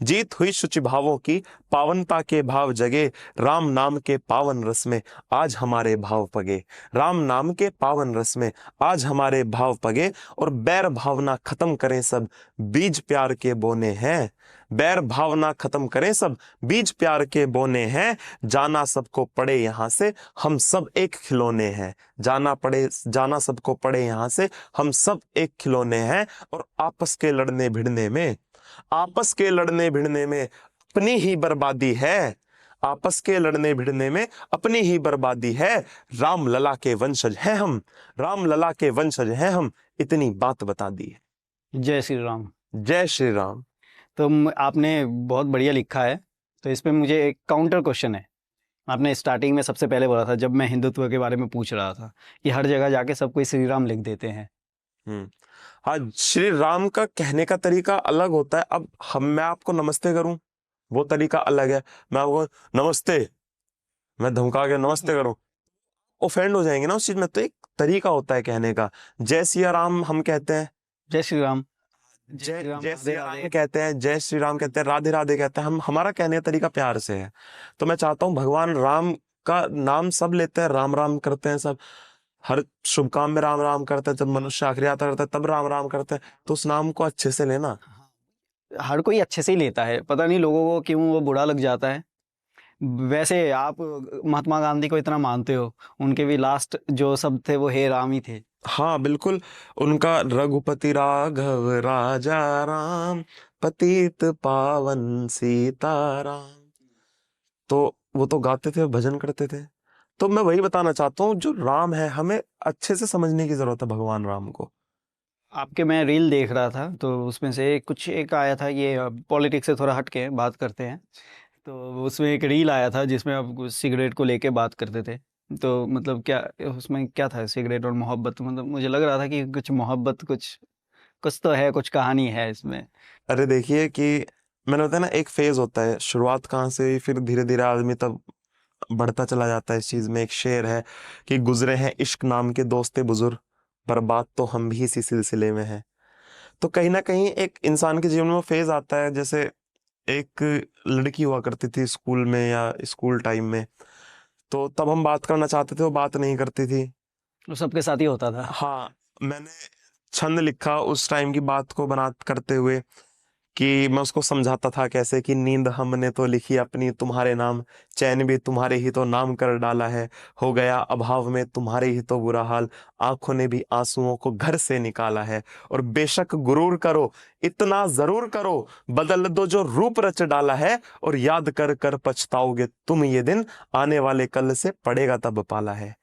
जीत हुई शुचि भावों की, पावनता के भाव जगे, राम नाम के पावन रस में आज हमारे भाव पगे। राम नाम के पावन रस में आज हमारे भाव पगे, और बैर भावना खत्म करें सब, बीज प्यार के बोने हैं। बैर भावना खत्म करें सब, बीज प्यार के बोने हैं। जाना सबको पड़े यहाँ से, हम सब एक खिलौने हैं। जाना सबको पड़े यहाँ से, हम सब एक खिलौने हैं। और आपस के लड़ने भिड़ने में, आपस के लड़ने भिड़ने में अपनी ही बर्बादी है। आपस के लड़ने भिड़ने में अपनी ही बर्बादी है। राम लला के वंशज हैं हम, राम लला के वंशज हैं हम, इतनी बात बता दी है। जय श्री राम। जय श्री राम। तो आपने बहुत बढ़िया लिखा है। तो इस पे मुझे एक काउंटर क्वेश्चन है। आपने स्टार्टिंग में सबसे पहले बोला था, जब मैं हिंदुत्व के बारे में पूछ रहा था, कि हर जगह जाके सब कोई श्री राम लिख देते हैं। हाँ, श्री राम का कहने का तरीका अलग होता है। अब मैं आपको नमस्ते करूं, वो तरीका अलग है। मैं आपको नमस्ते, मैं धमका के नमस्ते करूं, ऑफेंड हो जाएंगे ना उस चीज में। तो एक तरीका होता है कहने का। जय सिया राम हम कहते हैं, जय श्री राम। जय श्री राम कहते हैं, जय श्री राम कहते हैं, राधे राधे कहते हैं। हमारा कहने का तरीका प्यार से है। तो मैं चाहता हूं भगवान राम का नाम सब लेते हैं, राम राम करते हैं सब। हर शुभ काम में राम राम करते हैं। जब मनुष्य आखिरी आता करता है तब राम राम करते हैं। तो उस नाम को अच्छे से लेना। हर कोई अच्छे से ही लेता है, पता नहीं लोगों को क्यों वो बुरा लग जाता है। वैसे आप महात्मा गांधी को इतना मानते हो, उनके भी लास्ट जो शब्द थे वो हे राम ही थे। हाँ बिल्कुल, उनका रघुपति राघव राजा राम, पतित पावन सीताराम, तो वो तो गाते थे, भजन करते थे। तो मैं वही बताना चाहता हूँ, जो राम है हमें अच्छे से समझने की जरूरत है भगवान राम को। आपके मैं रील देख रहा था, तो उसमें से कुछ एक आया था, ये पॉलिटिक्स से थोड़ा हट के बात करते हैं। तो उसमें एक रील आया था जिसमें आप सिगरेट को लेके बात करते थे। तो मतलब क्या उसमें क्या था, सिगरेट और मोहब्बत? मतलब मुझे लग रहा था कि कुछ मोहब्बत, कुछ कुछ तो है, कुछ कहानी है इसमें। अरे देखिए कि मैंने बताया ना, एक फेज होता है, शुरुआत कहाँ से हुई, फिर धीरे धीरे आदमी तब बढ़ता चला जाता है इस चीज में। एक शेर है कि गुजरे हैं इश्क नाम के दोस्ते बुजुर्ग, पर बात तो हम भी इसी सिलसिले में है। तो कहीं ना कहीं एक इंसान के जीवन में वो फेज आता है। जैसे एक लड़की हुआ करती थी स्कूल में या स्कूल टाइम में, तो तब हम बात करना चाहते थे, वो बात नहीं करती थी। वो सबके साथ ही होता था। हाँ, मैंने छंद लिखा उस टाइम की बात को बना करते हुए, कि मैं उसको समझाता था कैसे कि नींद हमने तो लिखी अपनी तुम्हारे नाम, चैन भी तुम्हारे ही तो नाम कर डाला है, हो गया अभाव में तुम्हारे ही तो बुरा हाल, आंखों ने भी आंसुओं को घर से निकाला है। और बेशक गुरूर करो, इतना जरूर करो, बदल दो जो रूप रच डाला है, और याद कर कर पछताओगे तुम ये दिन, आने वाले कल से पड़ेगा तब पाला है।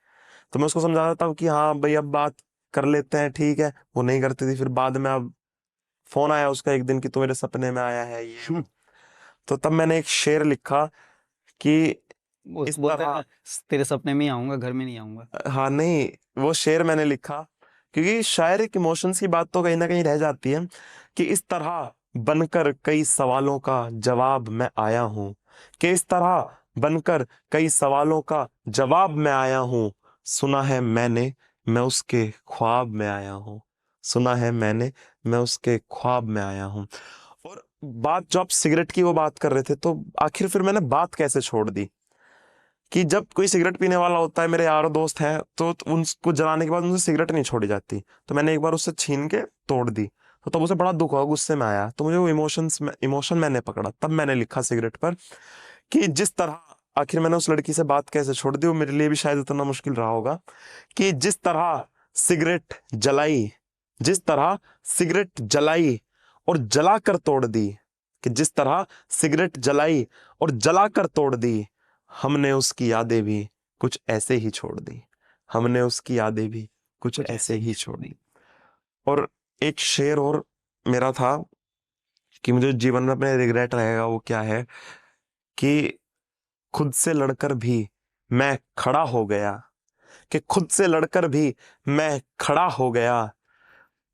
तो मैं उसको समझाता था कि हाँ भाई अब बात कर लेते हैं, ठीक है। वो नहीं करती थी। फिर बाद में अब फोन आया उसका एक दिन कि तू मेरे सपने में आया है ये। तो तब मैंने एक शेर लिखा कि वो इस बोलते तरह, हैं, तेरे सपने में ही आऊंगा, घर में नहीं आऊंगा। हाँ नहीं, वो शेर मैंने लिखा क्योंकि शायरिक इमोशंस की बात तो कहीं ना कहीं रह जाती है, कि इस तरह बनकर कई सवालों का जवाब मैं आया हूँ, कि इस तरह बनकर कई सवालों का जवाब मैं आया हूँ। सुना है मैंने, मैं उसके ख्वाब में आया हूँ। सुना है मैंने, मैं उसके ख्वाब में आया हूँ। और बात जो आप सिगरेट की वो बात कर रहे थे, तो आखिर फिर मैंने बात कैसे छोड़ दी, कि जब कोई सिगरेट पीने वाला होता है, मेरे यार दोस्त हैं, तो उनको जलाने के बाद उनसे सिगरेट नहीं छोड़ी जाती। तो मैंने एक बार उससे छीन के तोड़ दी, तो तब उसे बड़ा दुख हुआ, गुस्से में आया। तो मुझे वो इमोशन मैंने पकड़ा, तब मैंने लिखा सिगरेट पर कि जिस तरह, आखिर मैंने उस लड़की से बात कैसे छोड़ दी, वो मेरे लिए भी शायद इतना मुश्किल रहा होगा, कि जिस तरह सिगरेट जलाई, जिस तरह सिगरेट जलाई और जलाकर तोड़ दी, कि जिस तरह सिगरेट जलाई और जलाकर तोड़ दी, हमने उसकी यादें भी कुछ ऐसे ही छोड़ दी। हमने उसकी यादें भी कुछ ऐसे ही छोड़ दी। और एक शेर और मेरा था कि मुझे जीवन में अपने रिग्रेट रहेगा, वो क्या है कि खुद से लड़कर भी मैं खड़ा हो गया, कि खुद से लड़कर भी मैं खड़ा हो गया,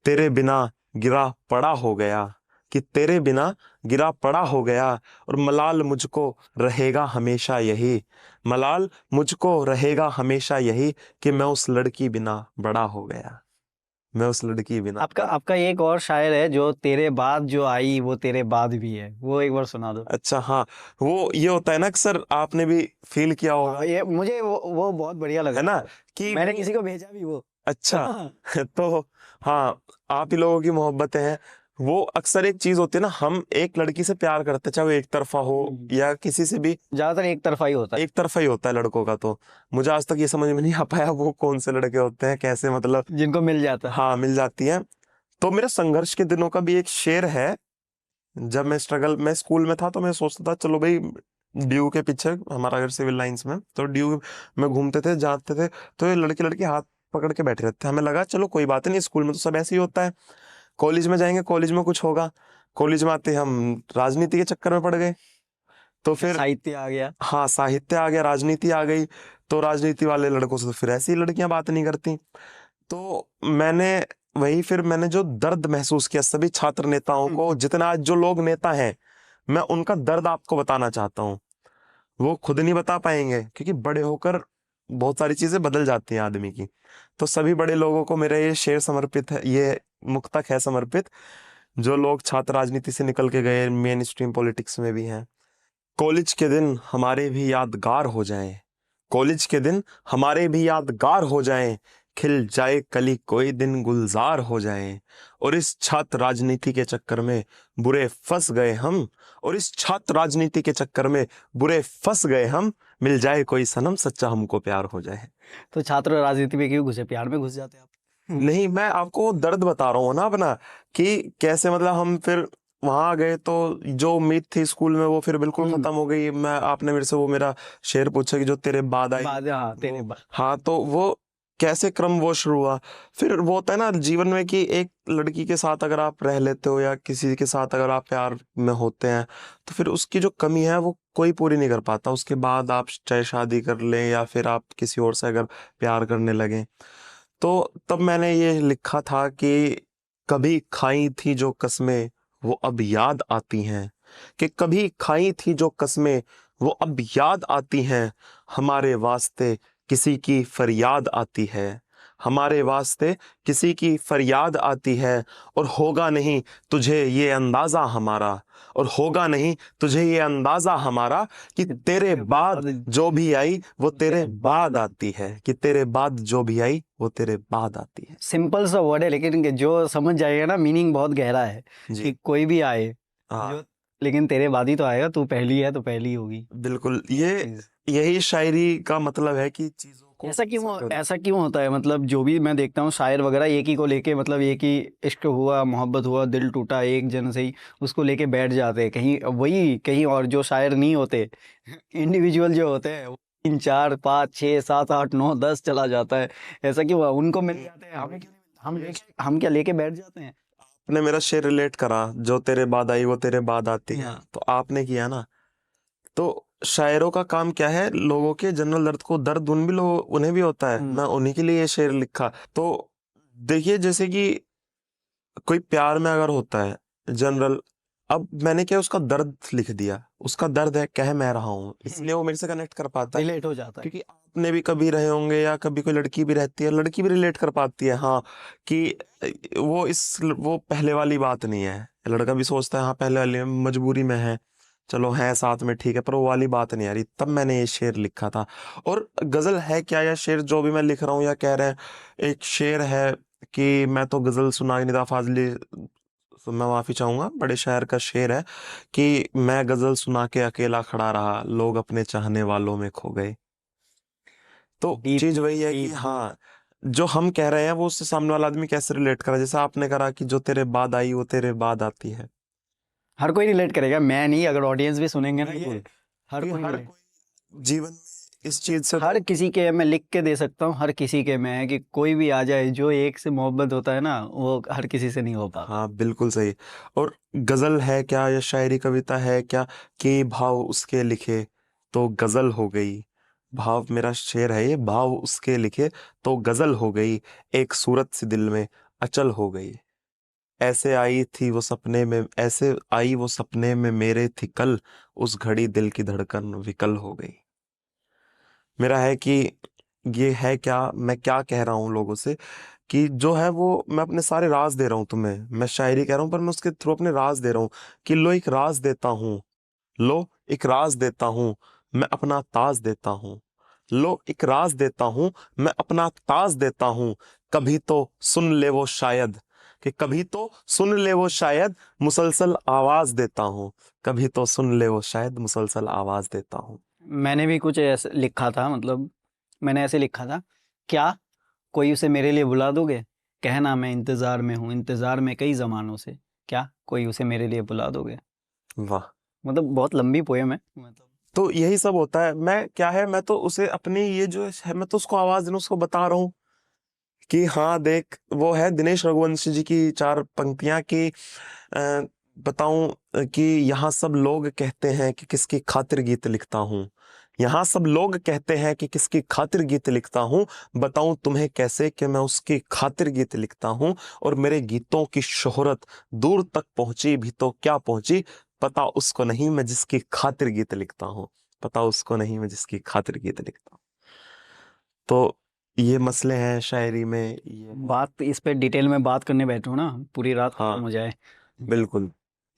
तेरे बिना गिरा पड़ा हो गया, कि तेरे बिना गिरा पड़ा हो गया। और मलाल मुझको रहेगा हमेशा यही, मलाल मुझको रहेगा हमेशा यही, कि मैं उस लड़की बिना बड़ा हो गया। मैं उस लड़की के बिना। आपका आपका एक और शायर है जो तेरे बाद जो आई वो तेरे बाद भी है, वो एक बार सुना दो। अच्छा हाँ, वो ये होता है ना, अक्सर आपने भी फील किया होगा, हाँ, ये मुझे वो बहुत बढ़िया है लगा, ना, कि मैंने वो किसी को भेजा भी वो। अच्छा तो हाँ, आप ही लोगों की मोहब्बतें हैं। वो अक्सर एक चीज होती है ना, हम एक लड़की से प्यार करते हैं, चाहे वो एक तरफा हो या किसी से भी, ज्यादातर एक तरफा ही होता है। एक तरफा ही होता है लड़कों का। तो मुझे आज तक ये समझ में नहीं आ पाया वो कौन से लड़के होते हैं, कैसे मतलब, जिनको मिल जाता है। हाँ मिल जाती है। तो मेरे संघर्ष के दिनों का भी एक शेर है। जब मैं स्कूल में था तो मैं सोचता था चलो भाई, ड्यू के पीछे, हमारा घर सिविल लाइंस में, तो ड्यू में घूमते थे जाते थे, तो ये लड़के लड़के हाथ पकड़ के बैठे रहते थे। हमें लगा चलो कोई बात नहीं, स्कूल में तो सब ऐसे ही होता है, कॉलेज में जाएंगे कॉलेज में कुछ होगा। कॉलेज में आते हम राजनीति के चक्कर में पड़ गए। तो फिर साहित्य आ गया। हाँ, साहित्य आ गया, राजनीति आ गई। तो राजनीति वाले लड़कों से तो फिर ऐसी ही लड़कियां बात नहीं करती। तो मैंने जो दर्द महसूस किया सभी छात्र नेताओं को, जितना आज जो लोग नेता हैं, मैं उनका दर्द आपको बताना चाहता हूँ। वो खुद नहीं बता पाएंगे क्योंकि बड़े होकर बहुत सारी चीजें बदल जाती हैं आदमी की। तो सभी बड़े लोगों को मेरा ये शेर समर्पित है, ये मुक्तक है समर्पित, जो लोग छात्र राजनीति से निकल के गए, मेन स्ट्रीम पॉलिटिक्स में भी हैं। कॉलेज के दिन हमारे भी यादगार हो जाएं, कॉलेज के दिन हमारे भी यादगार हो जाएं, खिल जाए कली कोई दिन गुलजार हो जाएं। और इस छात्र राजनीति के चक्कर में बुरे फंस गए हम, और इस छात्र राजनीति के चक्कर में बुरे फंस गए हम, मिल जाए कोई सनम सच्चा हमको प्यार हो जाए। तो छात्र राजनीति में क्यों घुसे, प्यार में घुस जाते आप? नहीं, मैं आपको दर्द बता रहा हूँ ना अपना, कि कैसे मतलब हम फिर वहां गए तो जो उम्मीद थी स्कूल में वो फिर बिल्कुल खत्म हो गई। मैं आपने मेरे से वो मेरा शेर पूछा कि जो तेरे बाद आई, बाद, हाँ तेरे वो बाद। हाँ, तो वो कैसे क्रम वो शुरू हुआ। फिर वो होता है ना जीवन में कि एक लड़की के साथ अगर आप रह लेते हो या किसी के साथ अगर आप प्यार में होते हैं, तो फिर उसकी जो कमी है वो कोई पूरी नहीं कर पाता। उसके बाद आप चाहे शादी कर लें या फिर आप किसी और से अगर प्यार करने लगें। तो तब मैंने ये लिखा था कि कभी खाई थी जो कस्में वो अब याद आती हैं, कि कभी खाई थी जो कस्में वो अब याद आती हैं, हमारे वास्ते किसी की फरियाद आती है, हमारे वास्ते किसी की फरियाद आती है। और होगा नहीं तुझे ये अंदाजा हमारा, और होगा नहीं तुझे ये अंदाजा हमारा, कि तेरे बाद जो भी आई वो तेरे बाद आती है, कि तेरे बाद जो भी आई वो तेरे बाद आती है। सिंपल सा वर्ड है लेकिन जो समझ जाएगा ना, मीनिंग बहुत गहरा है जी कि कोई भी आए हाँ, जो, लेकिन तेरे बाद ही तो आएगा, तू पहली है तो पहली होगी। बिल्कुल, यही शायरी का मतलब है कि चीजों को ऐसा क्यों होता है? मतलब जो भी मैं देखता हूँ शायर वगैरह एक ही को लेके, मतलब एक ही इश्क हुआ, मोहब्बत हुआ, दिल टूटा एक जन से ही, उसको लेके बैठ जाते हैं कहीं, वही कहीं और जो शायर नहीं होते इंडिविजुअल जो होते हैं, वो 3 4 5 6 7 8 9 10 चला जाता है। ऐसा क्यों हुआ? उनको मिल जाते हैं, हमें क्यों नहीं मिलता? हम क्या लेके बैठ जाते हैं? आपने मेरा शेर रिलेट करा, जो तेरे बाद आई वो तेरे बाद आती है, हाँ। तो आपने किया ना। तो शायरों का काम क्या है, लोगों के जनरल दर्द को, दर्द उन भी लोग उन्हें भी होता है, मैं उन्हीं के लिए ये शेर लिखा। तो देखिए, जैसे कि कोई प्यार में अगर होता है जनरल, अब मैंने क्या उसका दर्द लिख दिया, उसका दर्द है, कह मैं रहा हूँ, इसलिए वो मेरे से कनेक्ट कर पाता है। रिलेट हो जाता है। क्योंकि आपने भी कभी रहे होंगे या कभी कोई लड़की भी रहती है, लड़की भी रिलेट कर पाती है, हाँ, कि वो पहले वाली बात नहीं है। लड़का भी सोचता है हाँ पहले वाली मजबूरी में है, चलो है साथ में ठीक है, पर वो वाली बात नहीं आ रही। तब मैंने ये शेर लिखा था। और गजल है क्या या शेर जो भी मैं लिख रहा हूँ या कह रहे हैं, एक शेर है कि मैं तो गजल सुना निदा फाजली, तो मैं माफी चाहूंगा, बड़े शायर का शेर है कि मैं गजल सुना के अकेला खड़ा रहा, लोग अपने चाहने वालों में खो गए। तो डीप चीज वही है कि डीप। हाँ, जो हम कह रहे हैं वो उससे सामने वाला आदमी कैसे रिलेट करा। जैसे आपने करा कि जो तेरे बाद आई वो तेरे बाद आती है, हर कोई रिलेट करेगा, मैं नहीं, अगर ऑडियंस भी सुनेंगे ना ये, बिल्कुल, हर क्योंकि कोई हर relate- कोई जीवन में इस चीज से हर किसी के, मैं लिख के दे सकता हूँ, हर किसी के में है कि कोई भी आ जाए, जो एक से मोहब्बत होता है ना, वो हर किसी से नहीं हो पाता। हाँ बिल्कुल सही। और गजल है क्या या शायरी कविता है क्या, कि भाव उसके लिखे तो गजल हो गई। भाव, मेरा शेर है ये, भाव उसके लिखे तो गजल हो गई, एक सूरत सी दिल में अचल हो गई। ऐसे आई वो सपने में मेरे थी कल, उस घड़ी दिल की धड़कन विकल हो गई। मेरा है कि ये है क्या, मैं क्या कह रहा हूँ लोगों से, कि जो है वो मैं अपने सारे राज दे रहा हूँ तुम्हें, मैं शायरी कह रहा हूँ पर मैं उसके थ्रू अपने राज दे रहा हूँ कि लो एक राज देता हूँ, लो एक राज देता हूँ, मैं अपना ताज देता हूँ, लो एक राज देता हूँ, मैं अपना ताज देता हूँ, कभी तो सुन ले वो शायद, कि कभी तो सुन ले वो शायद मुसलसल आवाज देता हूँ, कभी तो सुन ले वो शायद मुसलसल आवाज देता हूँ। मैंने भी कुछ ऐसे लिखा था, मतलब मैंने ऐसे लिखा था, क्या कोई उसे मेरे लिए बुला दोगे, कहना मैं इंतजार में हूँ, इंतजार में कई जमानों से, क्या कोई उसे मेरे लिए बुला दोगे। वाह। मतलब बहुत लंबी पोयम है, मतलब तो यही सब होता है, मैं क्या है, मैं तो उसे अपनी ये जो है मैं तो उसको आवाज देना उसको बता रहा हूँ कि हाँ देख, वो है दिनेश रघुवंशी जी की 4 पंक्तियां कि बताऊं कि यहाँ सब लोग कहते हैं कि किसकी खातिर गीत लिखता हूँ, यहाँ सब लोग कहते हैं कि किसकी खातिर गीत लिखता हूँ, बताऊं तुम्हें कैसे कि मैं उसकी खातिर गीत लिखता हूँ, और मेरे गीतों की शोहरत दूर तक पहुंची भी तो क्या पहुंची, पता उसको नहीं मैं जिसकी खातिर गीत लिखता हूँ, पता उसको नहीं मैं जिसकी खातिर गीत लिखता हूँ। तो ये मसले हैं शायरी में, ये बात इस पे डिटेल में बात करने बैठूं ना, पूरी रात खत्म हाँ हो जाए, बिल्कुल।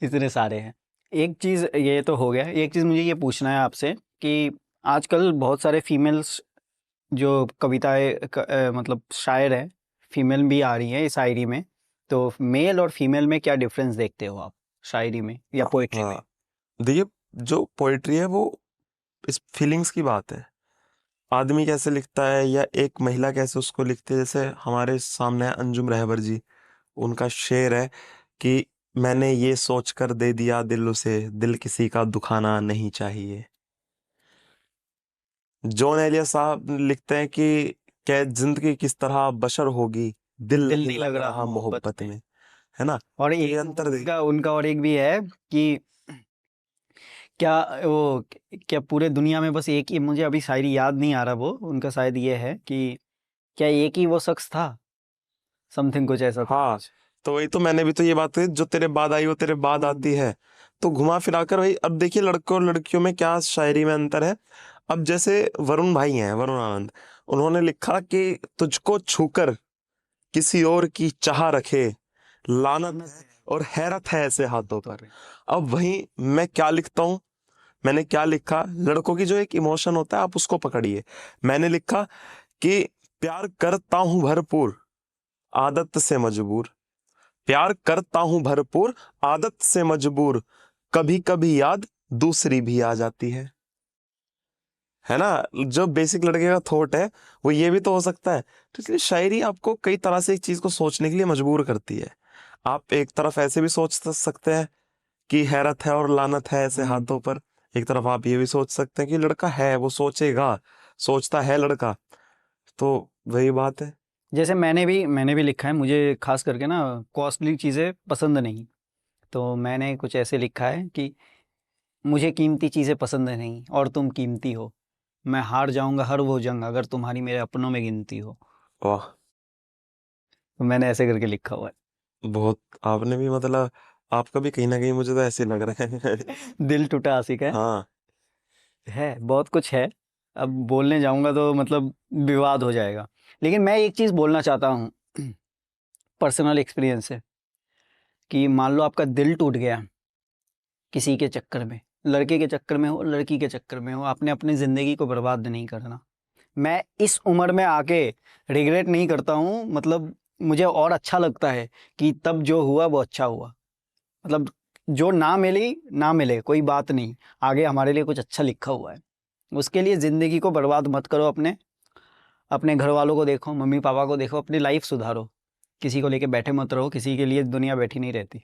इतने सारे हैं। एक चीज़ ये तो हो गया, एक चीज़ मुझे ये पूछना है आपसे कि आजकल बहुत सारे फीमेल्स जो कविताएं मतलब शायर है, फीमेल भी आ रही है इस शायरी में, तो मेल और फीमेल में क्या डिफरेंस देखते हो आप शायरी में या पोइट्री में। हाँ देखिए, जो पोइट्री है वो इस फीलिंग्स की बात है, आदमी कैसे लिखता है या एक महिला कैसे उसको लिखती है। जैसे हमारे सामने है अंजुम रहबर जी, उनका शेर है कि मैंने ये सोचकर दे दिया दिल उसे, दिल किसी का दुखाना नहीं चाहिए। जॉन एलिया साहब लिखते हैं कि क्या जिंदगी किस तरह बशर होगी, दिल दिल नहीं नहीं लग लग रहा रहा मोहब्बत मोहब्बत में। में, है ना। और तो ये एक अंतर देख, उनका और एक भी है कि क्या वो, क्या पूरे दुनिया में बस एक ही, मुझे अभी शायरी याद नहीं आ रहा, वो उनका शायद ये है कि क्या एक ही वो शख्स था, समथिंग कुछ ऐसा था हाँ। कुछ। तो वही तो मैंने भी तो ये बात कही, जो तेरे बाद आई वो तेरे बाद आती है। तो घुमा फिरा कर वही, अब देखिए लड़कों और लड़कियों में क्या शायरी में अंतर है। अब जैसे वरुण भाई हैं, वरुण आनंद, उन्होंने लिखा कि तुझको छूकर किसी और की चाह रखे, लानत है और हैरत है ऐसे हाथों पर। अब वही मैं क्या लिखता हूँ, मैंने क्या लिखा, लड़कों की जो एक इमोशन होता है आप उसको पकड़िए। मैंने लिखा कि प्यार करता हूं भरपूर, आदत से मजबूर, प्यार करता हूं भरपूर, आदत से मजबूर, कभी कभी याद दूसरी भी आ जाती है ना। जो बेसिक लड़के का थॉट है वो ये भी तो हो सकता है। तो इसलिए शायरी आपको कई तरह से एक चीज को सोचने के लिए मजबूर करती है। आप एक तरफ ऐसे भी सोच सकते हैं कि हैरत है और लानत है ऐसे हाथों पर, एक तरफ आप ये भी सोच सकते हैं कि लड़का है वो सोचेगा, सोचता है लड़का। तो वही बात है। जैसे मैंने भी लिखा है, मुझे खास करके ना कॉस्टली चीज़ें पसंद नहीं, तो मैंने कुछ ऐसे लिखा है कि मुझे कीमती चीज़ें पसंद नहीं और तुम कीमती हो, मैं हार जाऊंगा हर वो जंग अगर तुम्हारी मेरे अपनों में गिनती हो। वाह। तो मैंने ऐसे करके लिखा हुआ बहुत आपने भी मतलब, आपका भी कहीं ना कहीं मुझे तो ऐसे लग रहा है। है। दिल टूटा आशिक हाँ है, बहुत कुछ है। अब बोलने जाऊंगा तो मतलब विवाद हो जाएगा, लेकिन मैं एक चीज़ बोलना चाहता हूँ पर्सनल एक्सपीरियंस से, कि मान लो आपका दिल टूट गया किसी के चक्कर में, लड़के के चक्कर में हो, लड़की के चक्कर में हो, आपने अपनी ज़िंदगी को बर्बाद नहीं करना। मैं इस उम्र में आके रिग्रेट नहीं करता हूँ, मतलब मुझे और अच्छा लगता है कि तब जो हुआ वो अच्छा हुआ। मतलब जो ना मिली ना मिले कोई बात नहीं, आगे हमारे लिए कुछ अच्छा लिखा हुआ है। उसके लिए ज़िंदगी को बर्बाद मत करो, अपने अपने घर वालों को देखो, मम्मी पापा को देखो, अपनी लाइफ सुधारो, किसी को लेके बैठे मत रहो, किसी के लिए दुनिया बैठी नहीं रहती।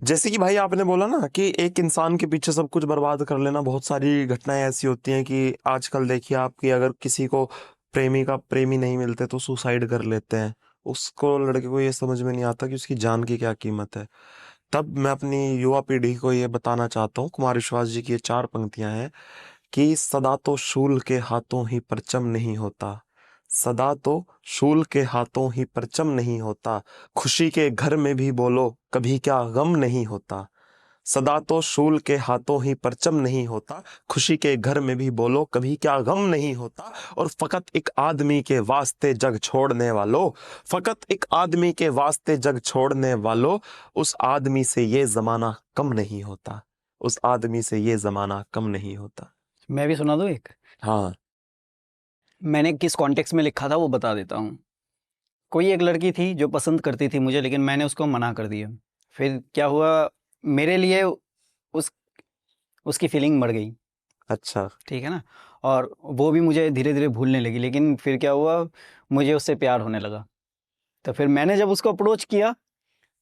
जैसे कि भाई आपने बोला ना कि एक इंसान के पीछे सब कुछ बर्बाद कर लेना, बहुत सारी घटनाएं ऐसी होती हैं कि आजकल देखिए आपकी, अगर किसी को प्रेमी का प्रेमी नहीं मिलते तो सुसाइड कर लेते हैं। उसको लड़के को ये समझ में नहीं आता कि उसकी जान की क्या कीमत है। तब मैं अपनी युवा पीढ़ी को ये बताना चाहता हूँ, कुमार विश्वास जी की ये 4 पंक्तियां हैं कि सदा तो शूल के हाथों ही परचम नहीं होता, सदा तो शूल के हाथों ही परचम नहीं होता, खुशी के घर में भी बोलो कभी क्या गम नहीं होता, सदा तो शूल के हाथों ही परचम नहीं होता, खुशी के घर में भी बोलो कभी क्या गम नहीं होता। और फकत एक आदमी के वास्ते जग छोड़ने वालों, फकत एक आदमी के वास्ते जग छोड़ने वालों, उस आदमी से ये जमाना कम नहीं होता, उस आदमी से ये जमाना कम नहीं होता। मैं भी सुना दूं एक? हाँ। मैंने किस कॉन्टेक्स्ट में लिखा था वो बता देता हूँ। कोई एक लड़की थी जो पसंद करती थी मुझे, लेकिन मैंने उसको मना कर दिया। फिर क्या हुआ, मेरे लिए उस उसकी फीलिंग मर गई, अच्छा। ठीक है ना। और वो भी मुझे धीरे धीरे भूलने लगी। लेकिन फिर क्या हुआ, मुझे उससे प्यार होने लगा। तो फिर मैंने जब उसको अप्रोच किया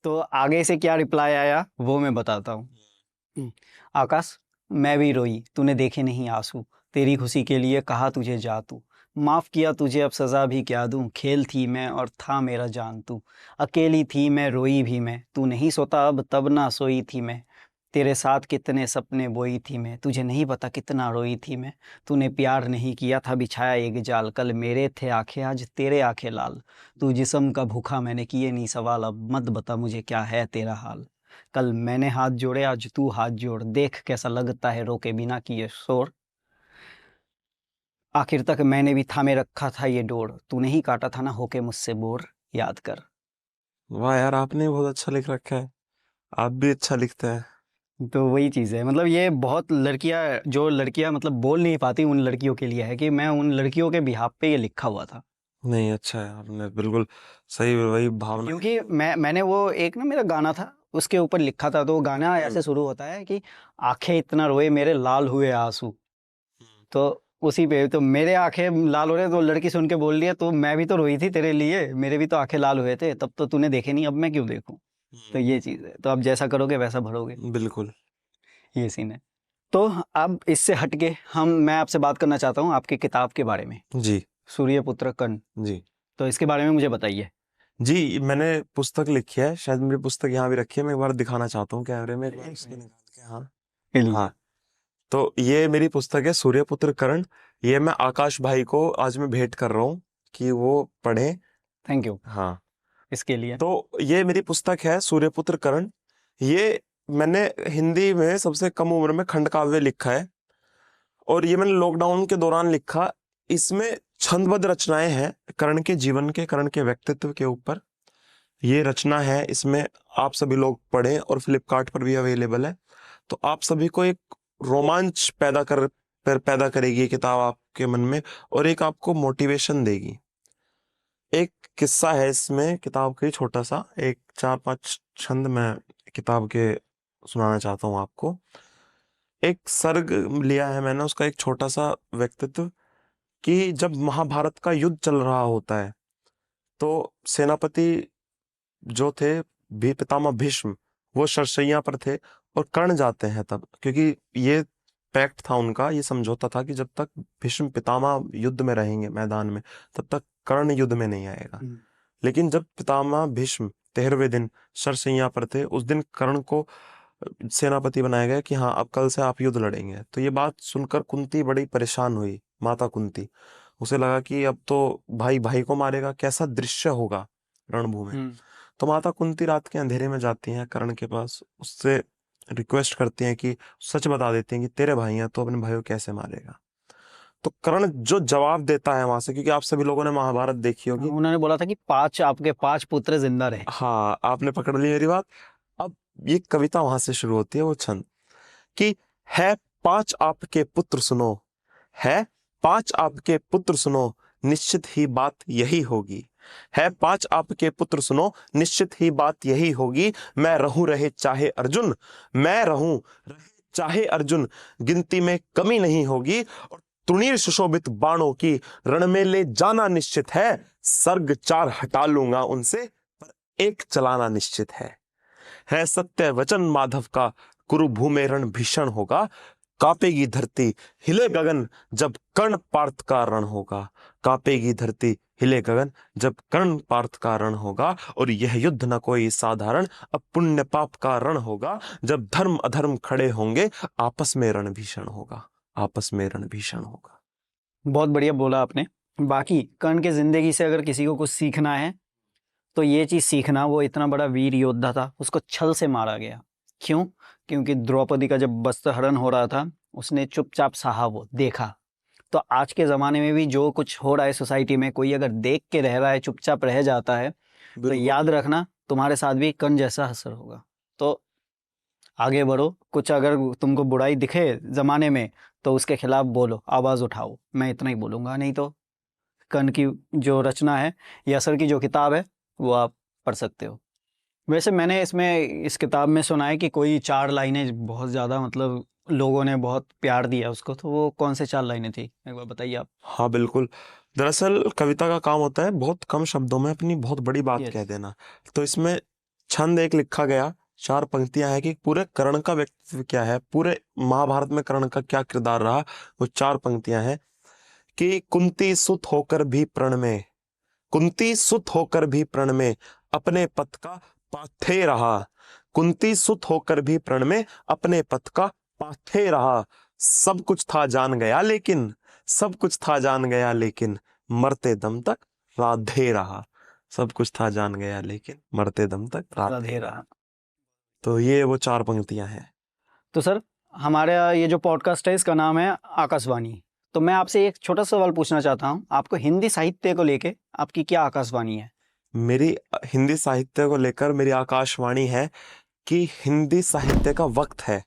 तो आगे से क्या रिप्लाई आया वो मैं बताता हूँ। आकाश, मैं भी रोई, तूने देखे नहीं आंसू, तेरी खुशी के लिए कहा तुझे जा तू, माफ किया तुझे अब सजा भी क्या दूं, खेल थी मैं और था मेरा जान तू, अकेली थी मैं रोई भी मैं, तू नहीं सोता अब तब ना सोई थी मैं, तेरे साथ कितने सपने बोई थी मैं, तुझे नहीं पता कितना रोई थी मैं, तूने प्यार नहीं किया था बिछाया एक जाल, कल मेरे थे आंखें आज तेरे आंखें लाल, तू जिस्म का भूखा मैंने किए नहीं सवाल, अब मत बता मुझे क्या है तेरा हाल, कल मैंने हाथ जोड़े आज तू हाथ जोड़, देख कैसा लगता है रोके बिना किए शोर, आखिर तक मैंने भी थामे रखा था ये डोर, तूने ही काटा था ना होके मुझसे बोर, याद कर। वाह यार, आपने बहुत अच्छा लिख रखा है, आप भी अच्छा लिखते हैं। तो वही चीज़ है, मतलब ये बहुत लड़कियां, जो लड़कियां मतलब बोल नहीं पाती, उन लड़कियों के लिए है कि मैं उन लड़कियों के बिहाफ पे ये लिखा हुआ था। नहीं, अच्छा है, आपने बिल्कुल सही वही भावना। क्योंकि मैंने वो एक ना मेरा गाना था उसके ऊपर लिखा था, तो वो गाना ऐसे शुरू होता है कि आंखें इतना रोए मेरे लाल हुए आंसू, तो उसी पे तो मेरे आंखें लाल हो रहे, तो लड़की सुन के बोल रही है तो मैं भी तो रोई थी तेरे लिए, मेरे भी तो आंखें लाल हुए थे, तब तो तूने देखे नहीं, अब मैं क्यों देखूं। तो ये चीज़ है, तो आप जैसा करोगे वैसा भरोगे, बिल्कुल। ये सीन है। तो अब इससे हटके मैं आपसे बात करना चाहता हूँ आपकी किताब के बारे में, जी। सूर्यपुत्र कर्ण। जी। तो इसके बारे में मुझे बताइए। जी, मैंने पुस्तक लिखी है, शायद मेरी पुस्तक यहाँ भी रखी है, मैं एक बार दिखाना चाहता हूँ कैमरे में, एक बार इसको निकाल के। हाँ। चलिए। हाँ। तो ये मेरी पुस्तक है सूर्यपुत्र कर्ण, ये मैं आकाश भाई को आज मैं भेंट कर रहा हूँ कि वो पढ़ें। थैंक यू हाँ। इसके लिए। तो ये मेरी पुस्तक है सूर्यपुत्र कर्ण, ये मैंने हिंदी में सबसे कम उम्र में खंड काव्य लिखा है, और ये मैंने लॉकडाउन के दौरान लिखा। इसमें छंदबद्ध रचनाएं हैं कर्ण के जीवन के, कर्ण के व्यक्तित्व के ऊपर ये रचना है। इसमें आप सभी लोग पढ़ें, और फ्लिपकार्ट पर भी अवेलेबल है। तो आप सभी को एक रोमांच पैदा करेगी ये किताब आपके मन में, और एक आपको मोटिवेशन देगी। एक किस्सा है इसमें किताब के, छोटा सा एक 4-5 छंद मैं किताब के सुनाना चाहता हूँ आपको। एक सर्ग लिया है मैंने, उसका एक छोटा सा व्यक्तित्व, कि जब महाभारत का युद्ध चल रहा होता है तो सेनापति जो थे भी पितामह भीष्म, वो शरशैया पर थे, और कर्ण जाते हैं तब, क्योंकि ये पैक्ट था उनका, ये समझौता था कि जब तक भीष्म पितामह युद्ध में रहेंगे मैदान में, तब तक कर्ण युद्ध में नहीं आएगा। लेकिन जब पितामह भीष्म 13वें दिन शरशैया पर थे, उस दिन कर्ण को सेनापति बनाया गया कि हाँ अब कल से आप युद्ध लड़ेंगे। तो ये बात सुनकर कुंती बड़ी परेशान हुई, माता कुंती। उसे लगा कि अब तो भाई भाई को मारेगा, कैसा दृश्य होगा रणभूमि में। तो माता कुंती रात के अंधेरे में जाती हैं कर्ण के पास, उससे रिक्वेस्ट करती हैं कि सच बता देती हैं कि तेरे भाई हैं तो अपने भाई को कैसे मारेगा। तो कर्ण जो जवाब देता है वहां से, क्योंकि आप सभी लोगों ने महाभारत देखी होगी। उन्होंने बोला था कि आपके 5 पुत्र जिंदा रहे। हाँ, आपने पकड़ ली मेरी बात। अब ये कविता वहां से शुरू होती है, वो छंद कि है 5 आपके पुत्र सुनो, है 5 आपके पुत्र सुनो, निश्चित ही बात यही होगी, है 5 आपके पुत्र सुनो, निश्चित ही बात यही होगी, मैं रहूं रहे चाहे अर्जुन, मैं रहूं रहे चाहे अर्जुन, गिनती में कमी नहीं होगी, और तृणीर सुशोभित बाणों की रण में ले जाना निश्चित है, सर्ग 4 हटा लूंगा उनसे, पर एक चलाना निश्चित है सत्य वचन माधव का, कुरुभूमि रण भीषण होगा, कांपेगी धरती हिले गगन जब कर्ण पार्थ का रण होगा, कांपेगी धरती हिले गगन जब कर्ण पार्थ का रण होगा, और यह युद्ध न कोई साधारण, अब पुण्य पाप का रण होगा, जब धर्म अधर्म खड़े होंगे, आपस में रण भीषण होगा, आपस में रण भीषण होगा। बहुत बढ़िया बोला आपने। बाकी कर्ण के जिंदगी से अगर किसी को कुछ सीखना है तो ये चीज़ सीखना, वो इतना बड़ा वीर योद्धा था, उसको छल से मारा गया, क्यों? क्योंकि द्रौपदी का जब वस्त्रहरण हो रहा था, उसने चुपचाप सहा, वो देखा। तो आज के ज़माने में भी जो कुछ हो रहा है सोसाइटी में, कोई अगर देख के रह रहा है, चुपचाप रह जाता है, तो बिल्कुल याद रखना तुम्हारे साथ भी कर्ण जैसा असर होगा। तो आगे बढ़ो, कुछ अगर तुमको बुराई दिखे ज़माने में तो उसके खिलाफ बोलो, आवाज़ उठाओ। मैं इतना ही बोलूँगा, नहीं तो कर्ण की जो रचना है, यसर की जो किताब है, वो आप पढ़ सकते हो। वैसे मैंने इस किताब में सुना है कि कोई 4 लाइनें बहुत ज़्यादा, मतलब लोगों ने बहुत प्यार दिया उसको, तो वो कौन से 4 लाइनें थी? एक बार बताइए आप। हाँ बिल्कुल। दरअसल कविता का काम होता है बहुत कम शब्दों में अपनी बहुत बड़ी बात कह यस। देना। तो इसमें छंद एक लिखा गया, 4 पंक्तियां हैं कि पूरे कर्ण का व्यक्तित्व क्या है, पूरे महाभारत में कर्ण का क्या किरदार रहा। वो 4 पंक्तियां हैं कि कुंती सुत होकर भी प्रण में, कुंती सुत होकर भी प्रण में अपने पथ का पाथे रहा, कुंती सुत होकर भी प्रण में अपने पथ का पाथे रहा। सब कुछ था जान गया लेकिन, सब कुछ था जान गया लेकिन मरते दम तक राधे रहा। सब कुछ था जान गया लेकिन मरते दम तक राधे राधे रहा। रहा। तो ये वो 4 पंक्तियां हैं। तो सर, हमारा ये जो पॉडकास्ट है, इसका नाम है आकाशवाणी। तो मैं आपसे एक छोटा सा सवाल पूछना चाहता हूँ, आपको हिंदी साहित्य को लेके आपकी क्या आकाशवाणी है? मेरी हिंदी साहित्य को लेकर मेरी आकाशवाणी है कि हिंदी साहित्य का वक्त है।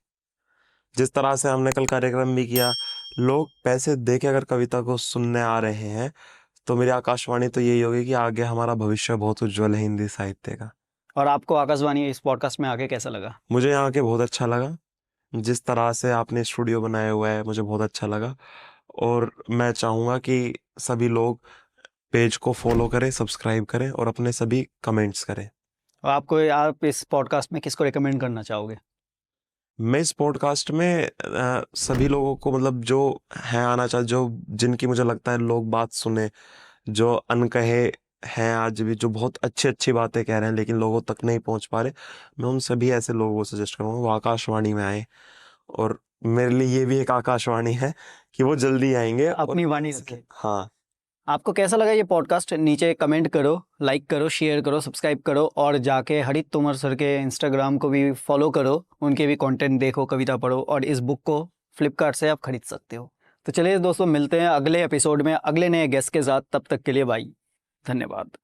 जिस तरह से हमने कल कार्यक्रम भी किया, लोग पैसे दे के अगर कविता को सुनने आ रहे हैं, तो मेरी आकाशवाणी तो यही होगी कि आगे हमारा भविष्य बहुत उज्जवल है हिंदी साहित्य का। और आपको आकाशवाणी इस पॉडकास्ट में आके कैसा लगा? मुझे यहाँ के बहुत अच्छा लगा। जिस तरह से आपने स्टूडियो बनाया हुआ है, मुझे बहुत अच्छा लगा। और मैं चाहूँगा कि सभी लोग पेज को फॉलो करें, सब्सक्राइब करें और अपने सभी कमेंट्स करें। और आप इस पॉडकास्ट में किसको रिकमेंड करना चाहोगे? मैं इस पॉडकास्ट में सभी लोगों को, मतलब जो है आना चाह, जो जिनकी मुझे लगता है लोग बात सुने, जो अनकहे हैं आज भी, जो बहुत अच्छी अच्छी बातें कह रहे हैं लेकिन लोगों तक नहीं पहुंच पा रहे, मैं उन सभी ऐसे लोगों को सजेस्ट करूंगा वो आकाशवाणी में आए। और मेरे लिए ये भी एक आकाशवाणी है कि वो जल्दी आएंगे और अपनी वाणी रखें। हाँ। आपको कैसा लगा ये पॉडकास्ट? नीचे कमेंट करो, लाइक करो, शेयर करो, सब्सक्राइब करो, और जाके हरित तोमर सर के इंस्टाग्राम को भी फॉलो करो, उनके भी कंटेंट देखो, कविता पढ़ो, और इस बुक को फ्लिपकार्ट से आप खरीद सकते हो। तो चलिए दोस्तों, मिलते हैं अगले एपिसोड में अगले नए गेस्ट के साथ। तब तक के लिए बाय, धन्यवाद।